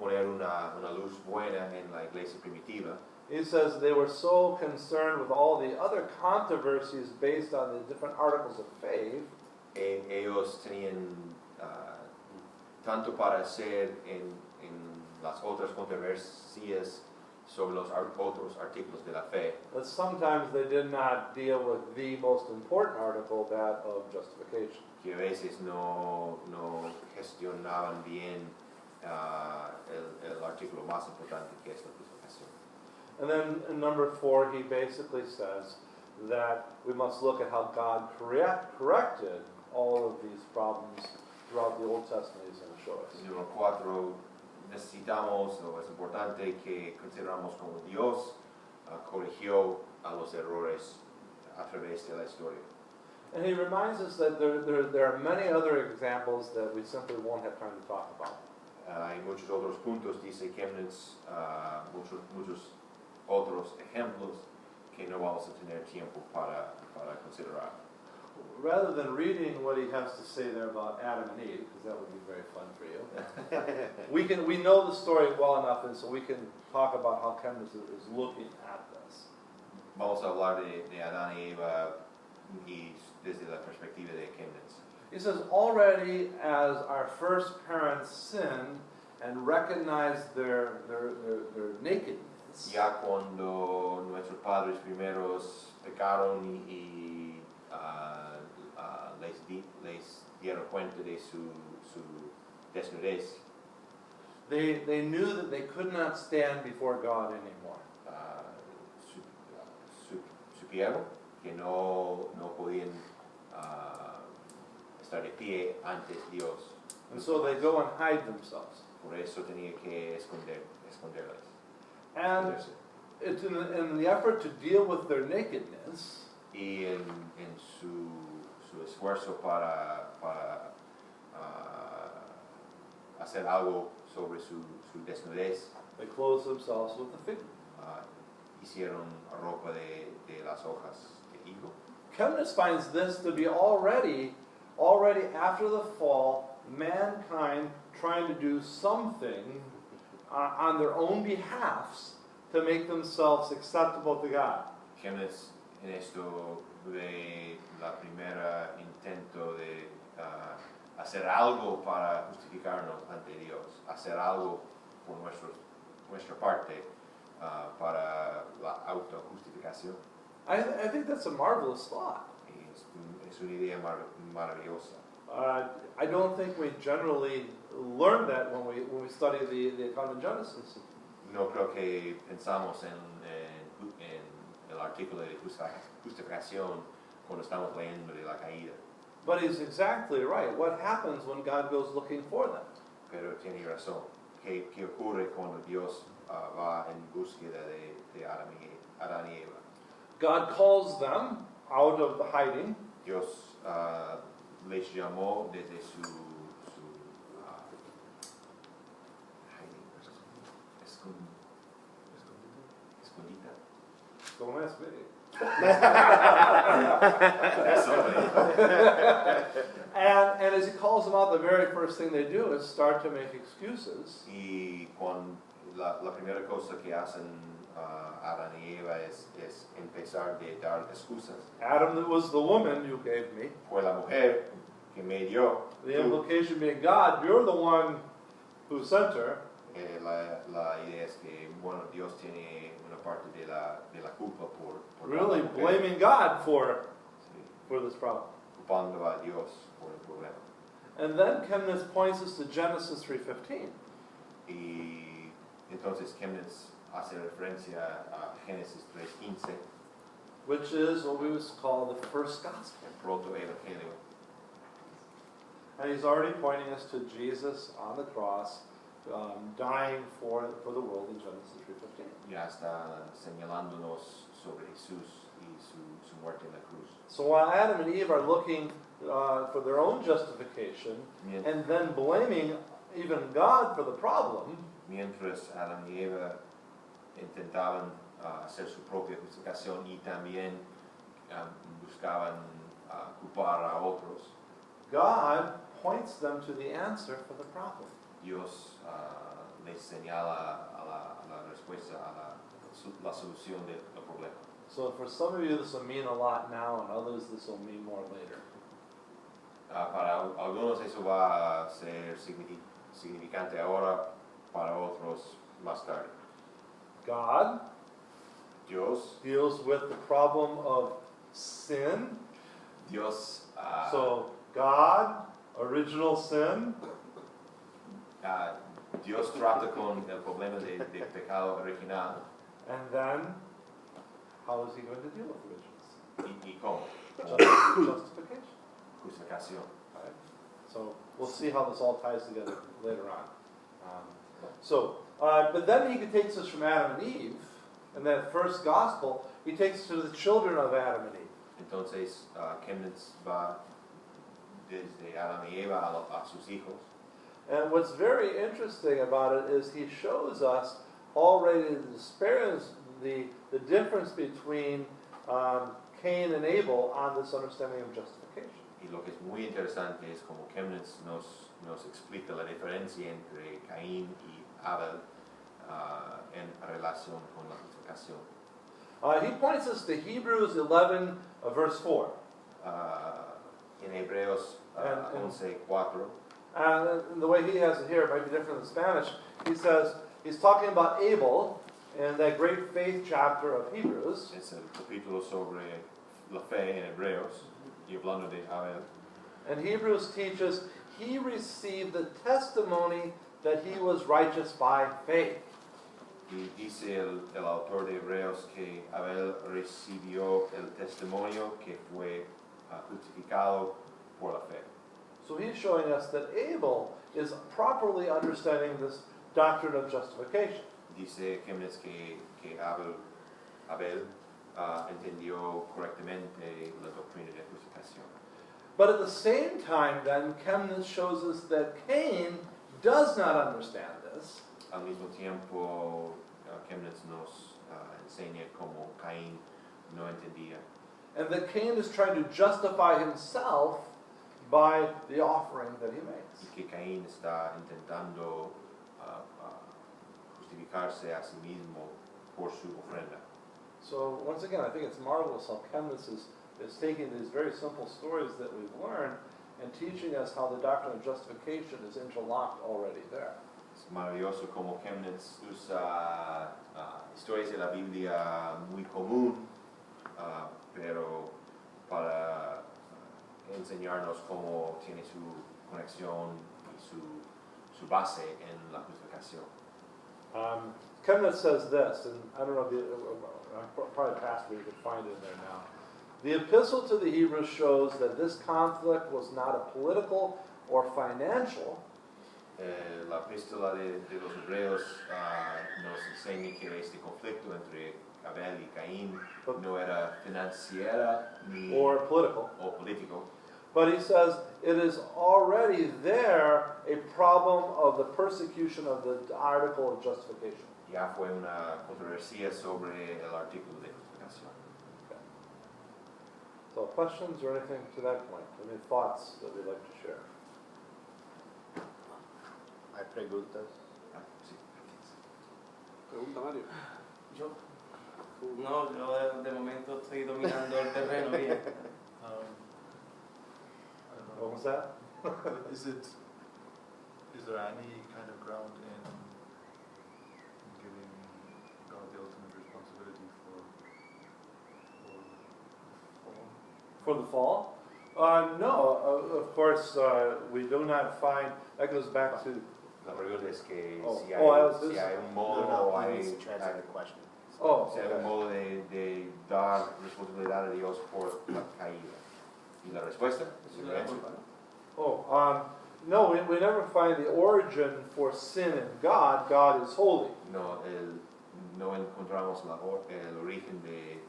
poner una luz buena en la iglesia primitiva. He says they were so concerned with all the other controversies based on the different articles of faith. Ellos tenían tanto para hacer en las otras controversias sobre los otros artículos de la fe, But sometimes they did not deal with the most important article, that of justification. que a veces no gestionaban bien el artículo más importante, que es la justificación. And then in number 4, he basically says that we must look at how God corrected all of these problems throughout the Old Testament he's going to show us. Número 4, necesitamos, o es importante que consideramos como Dios corrigió a los errores a través de la historia. And he reminds us that there are many other examples that we simply won't have time to talk about. Hay muchos otros puntos, dice Chemnitz, muchos otros ejemplos que no vamos a tener tiempo para considerar. Rather than reading what he has to say there about Adam and Eve, because that would be very fun for you, we know the story well enough, and so we can talk about how Chemnitz is looking at this. Vamos a hablar de Adán y Eva y desde la perspectiva de Chemnitz. He says, already as our first parents sinned and recognized their nakedness, Ya cuando nuestros padres primeros pecaron y les dieron cuenta de su desnudez, they knew that they could not stand before God anymore. supieron que no podían estar de pie ante Dios. And so they go and hide themselves. Por eso tenía que esconderlas. And it's in the effort to deal with their nakedness, Y en su esfuerzo para hacer algo sobre su desnudez, they clothe themselves with the fig. hicieron ropa de las hojas de higo. Chemnitz finds this to be already after the fall, mankind trying to do something on their own behalfs to make themselves acceptable to God. Chemnitz en esto ve la primera intento de hacer algo para justificarnos ante Dios, hacer algo por nuestra parte para la autojustificación. I think that's a marvelous thought. Y es una idea maravillosa. I don't think we generally learn that when we study the account of Genesis. No creo que pensamos en el artículo de justificación cuando estamos leyendo de la caída. But he's exactly right. What happens when God goes looking for them? Pero tiene razón. ¿Qué ocurre cuando Dios va en búsqueda de Adán y Eva? God calls them out of the hiding. Dios les llamó desde su escondita. Don't ask me. And as he calls them out, the very first thing they do is start to make excuses. Y la primera cosa que hacen Adán y Eva es empezar de dar excusas. Adam, that was the woman you gave me. Fue la mujer que me dio. The implication being, God, you're the one who sent her. La idea es que, bueno, Dios tiene una parte de la culpa por Really la mujer. blaming God for Sí, this problem. culpando a Dios por el problema. And then Chemnitz points us to Genesis 3:15. Y entonces Chemnitz hace referencia a Génesis 3:15, Which is what we would call the first gospel. el proto-evangelio. And he's already pointing us to Jesus on the cross, dying for the world in Genesis 3:15. Ya está señalándonos sobre Jesús y su muerte en la cruz. So while Adam and Eve are looking for their own justification and then blaming even God for the problem, Mientras Adán y Eva intentaban hacer su propia justificación y también buscaban culpar a otros, God points them to the answer for the problem. Dios les señala a la respuesta, a la solución del problema. So for some of you this will mean a lot now, and others this will mean more later. Para algunos eso va a ser significante ahora, para otros más tarde. God Dios deals with the problem of sin. Dios So God, original sin, Dios trata con el problema de pecado original. and then how is he going to deal with original sin? ¿Y cómo? Justification. Justificación. Right? So we'll see how this all ties together later on. But then he takes us from Adam and Eve, and that first gospel, he takes us to the children of Adam and Eve. Entonces, Chemnitz va desde Adán y Eva a sus hijos. And what's very interesting about it is he shows us already the difference between Cain and Abel on this understanding of justification. Y lo que es muy interesante es como Chemnitz nos explica la diferencia entre Caín y Abel en relación con la justificación. He points us to Hebrews 11, verse 4. En Hebreos And- 11:4, And the way he has it here, it might be different in Spanish. He says, he's talking about Abel in that great faith chapter of Hebrews. es el capítulo sobre la fe en Hebreos, y hablando de Abel. And Hebrews teaches he received the testimony that he was righteous by faith. Y dice el autor de Hebreos que Abel recibió el testimonio que fue justificado por la fe. So he's showing us that Abel is properly understanding this doctrine of justification. Dice Chemnitz que Abel entendió correctamente la doctrina de justificación. But at the same time, then, Chemnitz shows us that Cain does not understand this. Al mismo tiempo, Chemnitz nos enseña cómo Caín no entendía. and that Cain is trying to justify himself by the offering that he makes. y que Caín está intentando justificarse a sí mismo por su ofrenda. So once again, I think it's marvelous how Chemnitz is taking these very simple stories that we've learned and teaching us how the doctrine of justification is interlocked already there. Es maravilloso como Chemnitz usa historias de la Biblia muy común, pero para enseñarnos cómo tiene su conexión y su base en la justificación. Chemnitz says this, and I don't know if probably past where you could find it in there now. The epistle to the Hebrews shows that this conflict was not a political or financial, La epístola de los hebreos nos enseña que este conflicto entre Abel y Caín no era financiera ni or political. o político, But he says it is already there a problem of the persecution of the article of justification. ya fue una controversia sobre el artículo de justificación. So questions or anything to that point? Any thoughts that we'd like to share? Hay preguntas. Sí. Pregunta Mario. Yo, no, yo de momento estoy dominando el terreno bien. I don't What know. was that? Is there any kind of ground in giving God the ultimate responsibility For the fall? No, of course, we do not find, that goes back to, La pregunta es que Oh. si, Oh, I was- si hay un modo No, o he hay, needs to translate the question. oh, si hay un modo de dar responsabilidad a Dios por la caída. ¿Y la respuesta? Es La silencio. culpa, ¿no? no, we never find the origin for sin in God. God is holy. No, no encontramos el origen de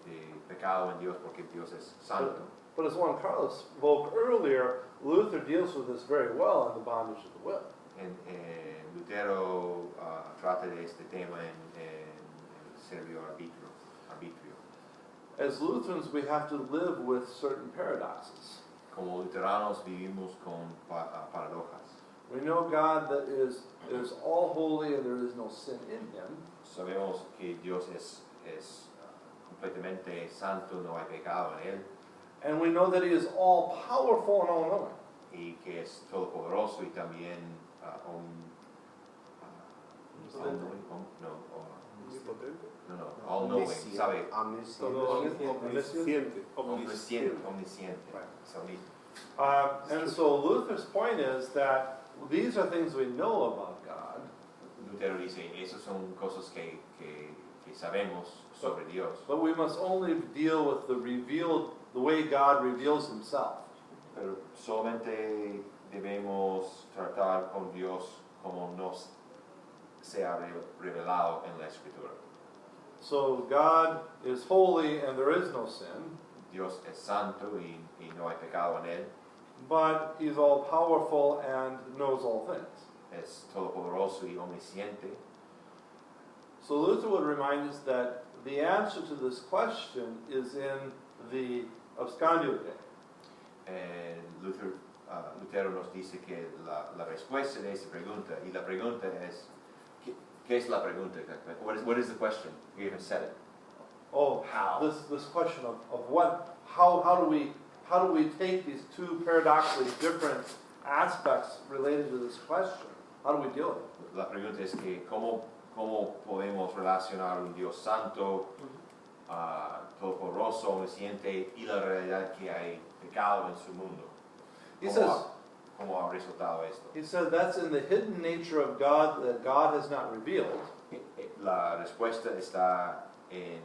pecado en Dios porque Dios es santo. But as Juan Carlos spoke earlier, Luther deals with this very well in the bondage of the will. Lutero trata de este tema en el Servio Arbitrio. As Lutherans, we have to live with certain paradoxes. Como luteranos vivimos con paradojas. We know God that is all holy and there is no sin in him. Sabemos que Dios es completamente santo, no hay pecado en él, And we know that he is all powerful and all knowing. y que es todopoderoso y también all knowing, sabe, Omnisciente. omnisciente. Right. Es omnisciente. And so Luther's point is that these are things we know about God, Lutero dice, esas son cosas que sabemos sobre Dios, but we must only deal with the way God reveals himself. pero solamente debemos tratar con Dios como nos se ha revelado en la Escritura. So God is holy and there is no sin, Dios es santo y no hay pecado en él, but he's all powerful and knows all things. es todopoderoso y omnisciente. So Luther would remind us that the answer to this question is in the Abscondiute. Lutero nos dice que la respuesta de esta pregunta, y la pregunta es, ¿qué es la pregunta exactamente? What is the question? We haven't said it. Oh, How? this question of what, how do we take these two paradoxically different aspects related to this question? How do we deal with it? La pregunta es que ¿cómo podemos relacionar un Dios santo, todopoderoso, omnisciente y la realidad que hay pecado en su mundo? He says, ¿Cómo ha resultado esto? he said that's in the hidden nature of God that God has not revealed. La respuesta está en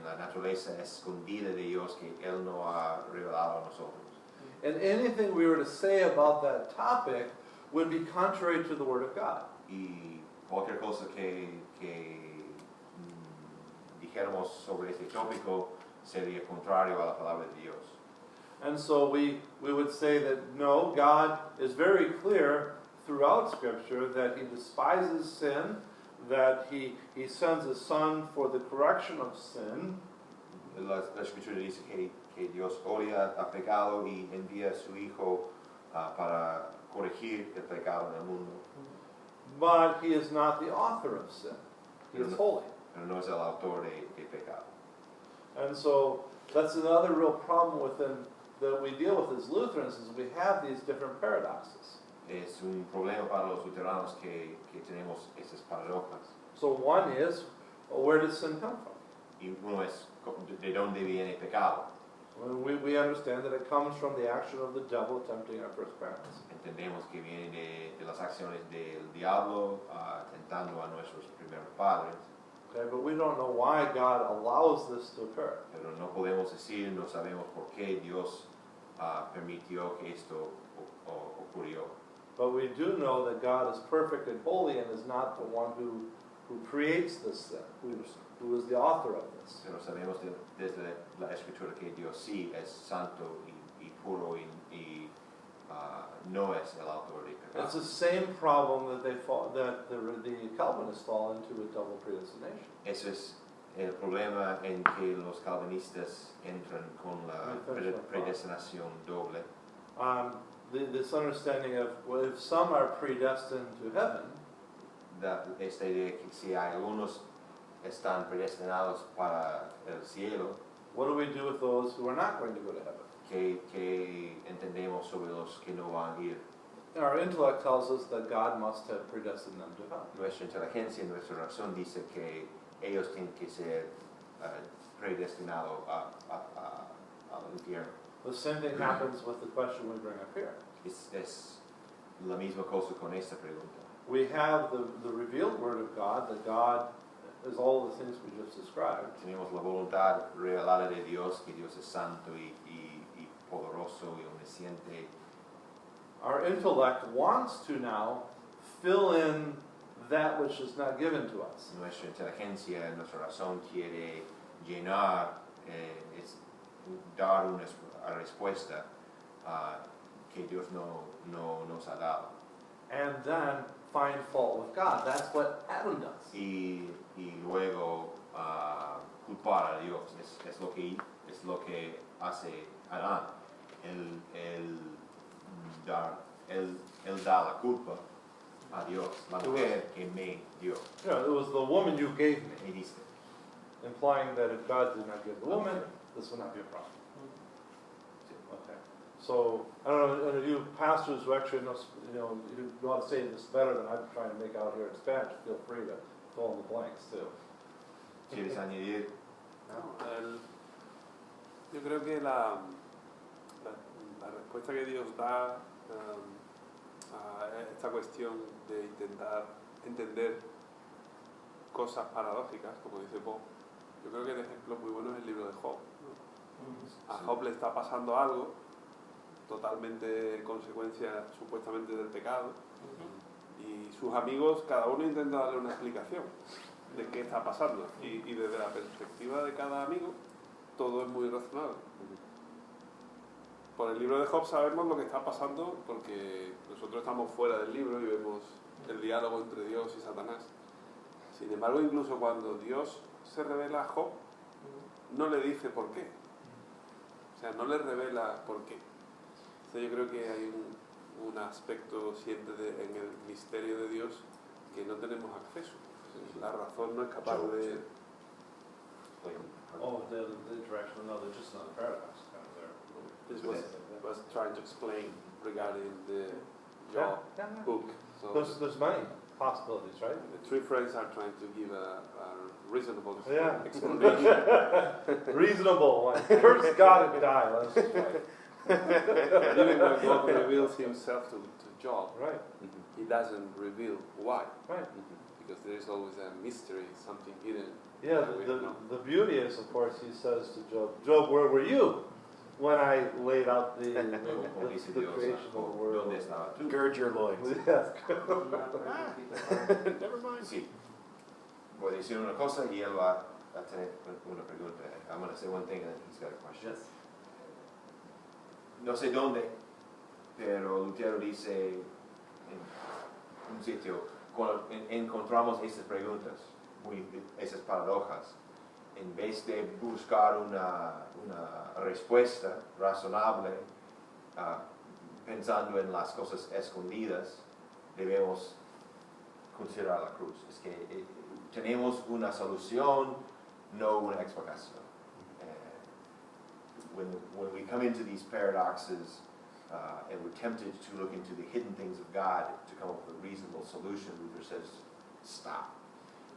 la naturaleza escondida de Dios que Él no ha revelado a nosotros. And anything we were to say about that topic would be contrary to the Word of God. Y cualquier cosa que dijéramos sobre este tópico sería contrario a la palabra de Dios. And so we would say that no, God is very clear throughout Scripture that he despises sin, that he sends his Son for the correction of sin, la escritura dice que Dios odia al pecado y envía a su Hijo para corregir el pecado en el mundo. But he is not the author of sin. He is holy. Pero no es el autor de pecado. And so that's another real problem that we deal with as Lutherans, is we have these different paradoxes. Es un problema para los luteranos que tenemos esas paradojas. So one is, well, where does sin come from? Y uno es de dónde viene el pecado. We understand that it comes from the action of the devil tempting our first parents. Entendemos que viene de las acciones del diablo tentando a nuestros primeros padres. Okay, but we don't know why God allows this to occur. Pero no podemos decir, no sabemos por qué Dios permitió que esto ocurrió. But we do know that God is perfect and holy and is not the one who creates this sin, who is the author of this. Pero sabemos desde la escritura que Dios sí es santo y puro y no es el autor de pecado. It's the same problem that the Calvinists fall into with double predestination. Ese es el problema en que los calvinistas entran con la predestinación doble. This understanding of, well, if some are predestined to heaven, Esta idea que si algunos están predestinados para el cielo, what do we do with those who are not going to go to heaven? que entendemos sobre los que no van a ir. Our intellect tells us that God must have predestined them to hell. Nuestra inteligencia, nuestra razón dice que ellos tienen que ser predestinados al infierno. The same thing happens with the question we bring up here. Es la misma cosa con esta pregunta. We have the revealed Word of God, that God is all the things we just described. Tenemos la voluntad revelada de Dios, que Dios es santo y poderoso y omnisciente. Our intellect wants to now fill in that which is not given to us. Nuestra inteligencia, nuestra razón quiere llenar, dar una respuesta que Dios no nos ha dado. And then find fault with God. That's what Adam does. Y luego culpar a Dios. Es lo que hace Adán. Él da la culpa a Dios, la mujer que me dio. You know, it was the woman you gave me, Me diste. implying that if God did not give the woman, this would not be a problem. Okay. So, I don't know, you pastors who actually know, you want to say this better than I'm trying to make out here in Spanish, feel free to fill in the blanks too. ¿Quieres añadir? Yo creo que la respuesta que Dios da a esta cuestión de intentar entender cosas paradójicas, como dice Bob, yo creo que el ejemplo muy bueno es el libro de Job, ¿no? A Job le está pasando algo totalmente consecuencia supuestamente del pecado y sus amigos, cada uno intenta darle una explicación de qué está pasando y desde la perspectiva de cada amigo todo es muy razonable. Por el libro de Job sabemos lo que está pasando porque nosotros estamos fuera del libro y vemos el diálogo entre Dios y Satanás. Sin embargo, incluso cuando Dios se revela a Job, no le dice por qué. O sea, no le revela por qué. O sea, yo creo que hay un aspecto siempre en el misterio de Dios que no tenemos acceso. La razón no es capaz de... Oh, the interaction, no, they're just not a paradox kind of there. This was trying to explain regarding the Job book. So There's many possibilities, right? the three friends are trying to give a reasonable Yeah. explanation. Reasonable one. Curse God and die. Let's just wait. And even when God reveals himself to Job, Right, he doesn't reveal why. right. Because there is always a mystery, something hidden. Yeah, that we don't know. the beauty is, of course, he says to Job, Job, where were you when I laid out the Como dice the Dios, creation of the world? ¿dónde estabas tú? Gird your loins. Yes. Never mind. Sí. Voy a decir una cosa y él va a tener una pregunta. I'm going to say one thing and then he's got a question. Yes. No sé dónde, pero Lutero dice en un sitio, cuando encontramos esas preguntas, esas paradojas, en vez de buscar una respuesta razonable, pensando en las cosas escondidas, debemos considerar la cruz. Es que tenemos una solución, no una explicación. When we come into these paradoxes and we're tempted to look into the hidden things of God to come up with a reasonable solution, Luther says, stop.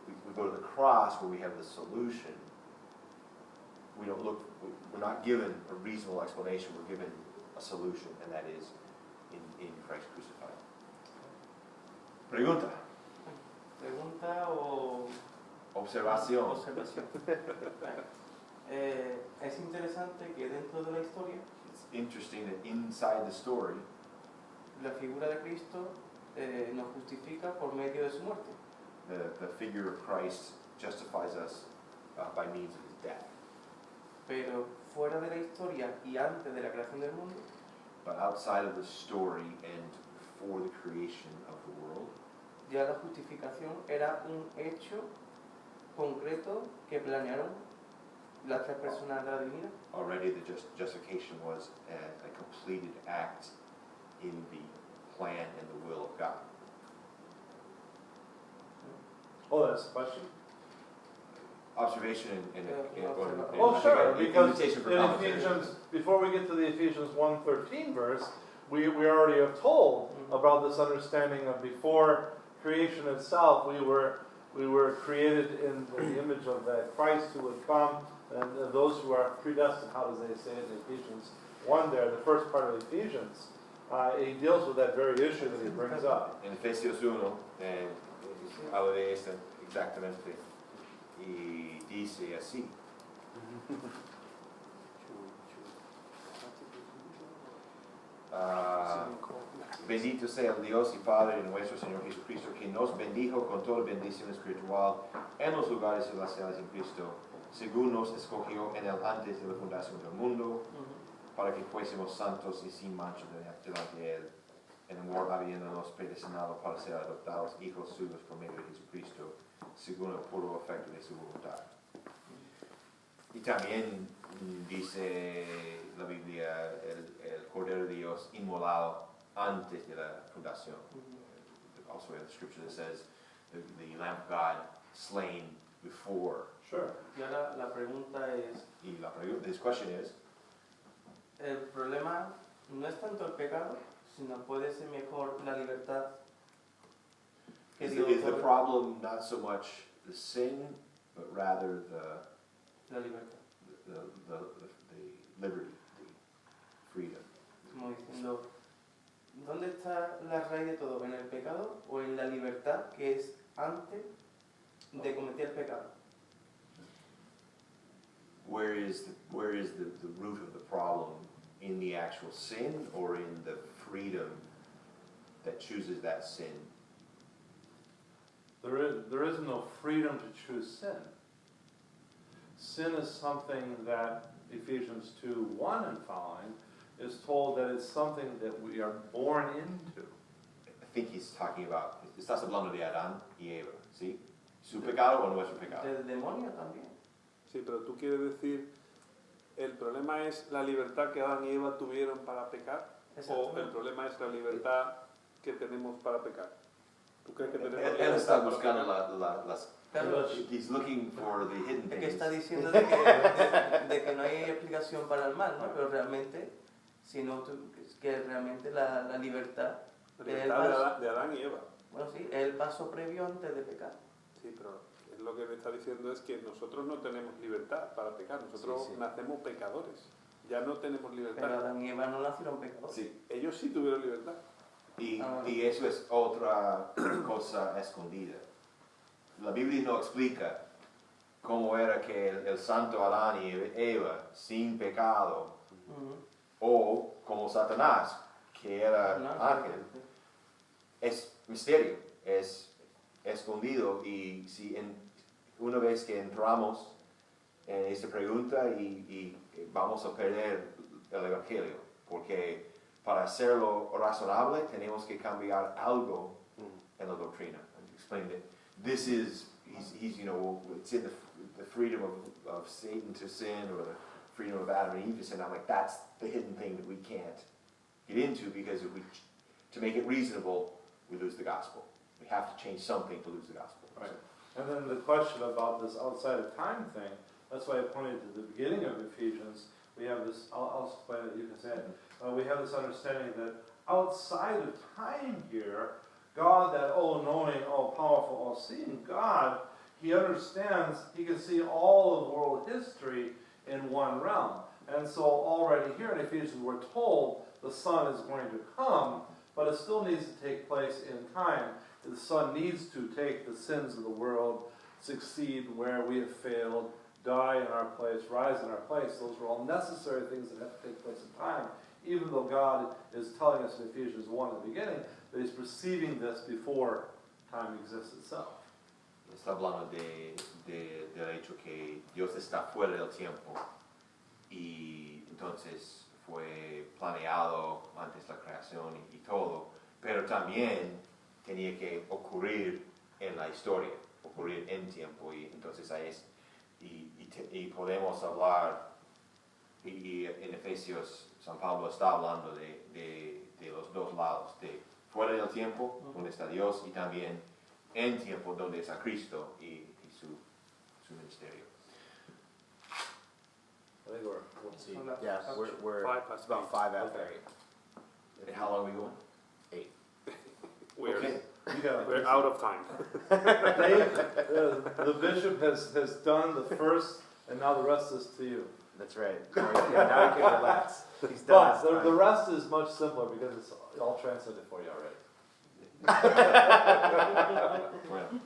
We go to the cross where we have the solution. We don't look, we're not given a reasonable explanation, we're given a solution, and that is in Christ crucified. Pregunta. Pregunta o Observación. observación. Es interesante que dentro de la historia It's interesting that inside the story, la figura de Cristo nos justifica por medio de su muerte. the figure of Christ justifies us by means of his death. Pero fuera de la historia y antes de la creación del mundo, But outside of the story and before the creation of the world, ya la justificación era un hecho concreto que planearon las tres personas de la divinidad. already the justification was a completed act in the plan and the will of God. Oh, that's a question? Observation and Oh, sure, because invitation for in conversation. Ephesians, before we get to the Ephesians 1:13 verse, we already have told about this understanding of before creation itself, we were created in the image of that Christ who would come, and those who are predestined, how does they say it in Ephesians 1 there, the first part of Ephesians, he deals with that very issue that he brings up. En Efesios 1, habla de esto exactamente y dice así. Bendito sea el Dios y Padre de nuestro Señor Jesucristo, que nos bendijo con toda bendición espiritual en los lugares celestiales en Cristo, según nos escogió en él antes de la fundación del mundo, para que fuésemos santos y sin mancha delante de él, en amor habiéndonos predestinado para ser adoptados hijos suyos por medio de Jesucristo, según el puro afecto de su voluntad. Y también dice la Biblia el Cordero de Dios inmolado antes de la fundación. Also we have the scripture that says the Lamb of God slain before. Sure. Y ahora la pregunta es, Y this question is, el problema no es tanto el pecado, sino puede ser mejor la libertad que is Dios the otorga. problem not so much the sin, but rather La libertad, the liberty, the freedom? como diciendo, ¿dónde está la raíz de todo? ¿En el pecado o en la libertad que es antes de cometer el pecado? Where is the root of the problem? In the actual sin or in the freedom that chooses that sin? There is no freedom to choose sin. Sin is something that Ephesians 2:1 and following is told that it's something that we are born into. I think he's talking about, estás hablando de Adán y Eva, ¿sí? ¿Su pecado o nuestro pecado? Del demonio también. Sí, pero tú quieres decir, ¿el problema es la libertad que Adán y Eva tuvieron para pecar? ¿O el problema es la libertad que tenemos para pecar? ¿Tú crees que tenemos Él libertad está para buscando pecar? las... Claro, He's looking for the hidden es que está things. diciendo de que no hay explicación para el mal, ¿no? Pero realmente, si no, que realmente la libertad La libertad de Adán y Eva. bueno, sí, es el paso previo antes de pecar. Sí, pero es lo que me está diciendo es que nosotros no tenemos libertad para pecar. Nosotros Sí, sí. nacemos pecadores. Ya no tenemos Pero libertad. Adán y Eva no nacieron pecadores. Sí. Ellos sí tuvieron libertad. Y eso es otra cosa escondida. La Biblia no explica cómo era que el santo Adán y Eva, sin pecado, o como Satanás, que era No, ángel, es misterio, es escondido. Y si una vez que entramos en esta pregunta y vamos a perder el Evangelio, porque para hacerlo razonable tenemos que cambiar algo en la doctrina. Explain that this is, he's it's in the freedom of Satan to sin or the freedom of Adam and Eve to sin. I'm like, that's the hidden thing that we can't get into because if we, to make it reasonable, we lose the gospel. We have to change something to lose the gospel. Right. And then the question about this outside of time thing, that's why I pointed to the beginning of Ephesians. We have this, I'll explain it, you can say it. We have this understanding that outside of time here, God, that all-knowing, all-powerful, all-seeing God, He understands, He can see all of world history in one realm. And so already here in Ephesians we're told the Son is going to come, but it still needs to take place in time. The Son needs to take the sins of the world, succeed where we have failed, die in our place, rise in our place. Those are all necessary things that have to take place in time, even though God is telling us in Ephesians 1 at the beginning that He's perceiving this before time exists itself. Está hablando del hecho que Dios está fuera del tiempo y entonces fue planeado antes la creación y todo, pero también tenía que ocurrir en la historia, ocurrir en tiempo y entonces ahí es, y podemos hablar y en Efesios San Pablo está hablando de los dos lados, de fuera del tiempo donde está Dios y también en tiempo donde está Cristo y su ministerio. I think we're Let's see. Yeah, we're Five it's about 5 after Okay. 8. How long are we going? 8. We're, Okay. You got we're out of time. Dave, the bishop has done the first, and now the rest is to you. That's right. Now he can relax. He's done But his the time. rest is much simpler because it's all translated for you already. Bueno,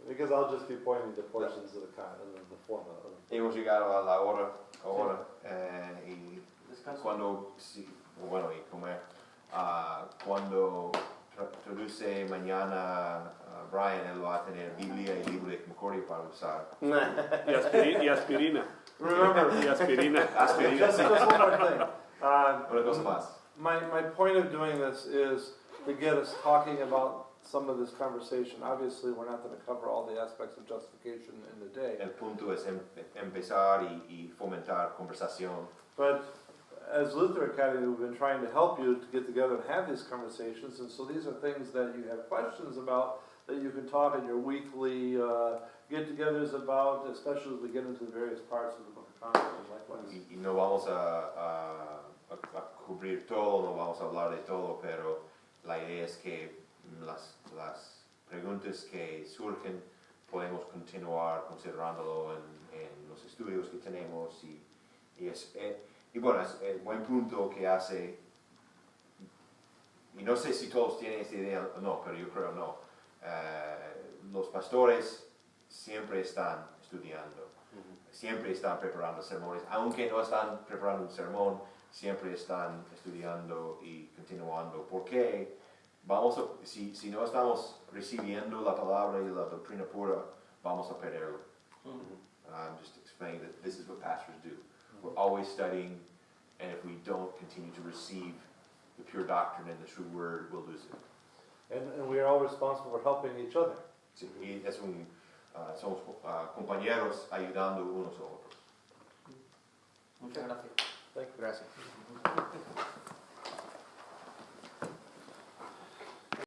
Because I'll just be pointing to portions of the formula. hemos llegado a la hora ahora y Descanso. cuando, sí, bueno, y comer. Cuando traduce mañana Brian, él va a tener Biblia y libro de concordia para usar. Y aspirina. Remember, Y aspirina. just one more thing. Una cosa más. My point of doing this is to get us talking about some of this conversation. Obviously, we're not going to cover all the aspects of justification in the day. El punto es empezar y fomentar conversación. But as Luther Academy, we've been trying to help you to get together and have these conversations. And so these are things that you have questions about that you can talk in your weekly get-togethers about, especially as we get into the various parts of the Book of Concord and likewise. Y no vamos a cubrir todo, no vamos a hablar de todo, pero la idea es que las preguntas que surgen podemos continuar considerándolo en los estudios que tenemos y bueno, es el buen punto que hace, y no sé si todos tienen esta idea o no, pero yo creo no. Los pastores siempre están estudiando, siempre están preparando sermones, aunque no están preparando un sermón, siempre están estudiando y continuando. ¿Por qué? Si no estamos recibiendo la palabra y la doctrina pura, vamos a perderlo. I'm just explaining that this is what pastors do. We're always studying, and if we don't continue to receive the pure doctrine and the true word, we'll lose it. And we are all responsible for helping each other. Sí, y somos compañeros ayudando unos a otros. Muchas gracias. Thank you. Gracias.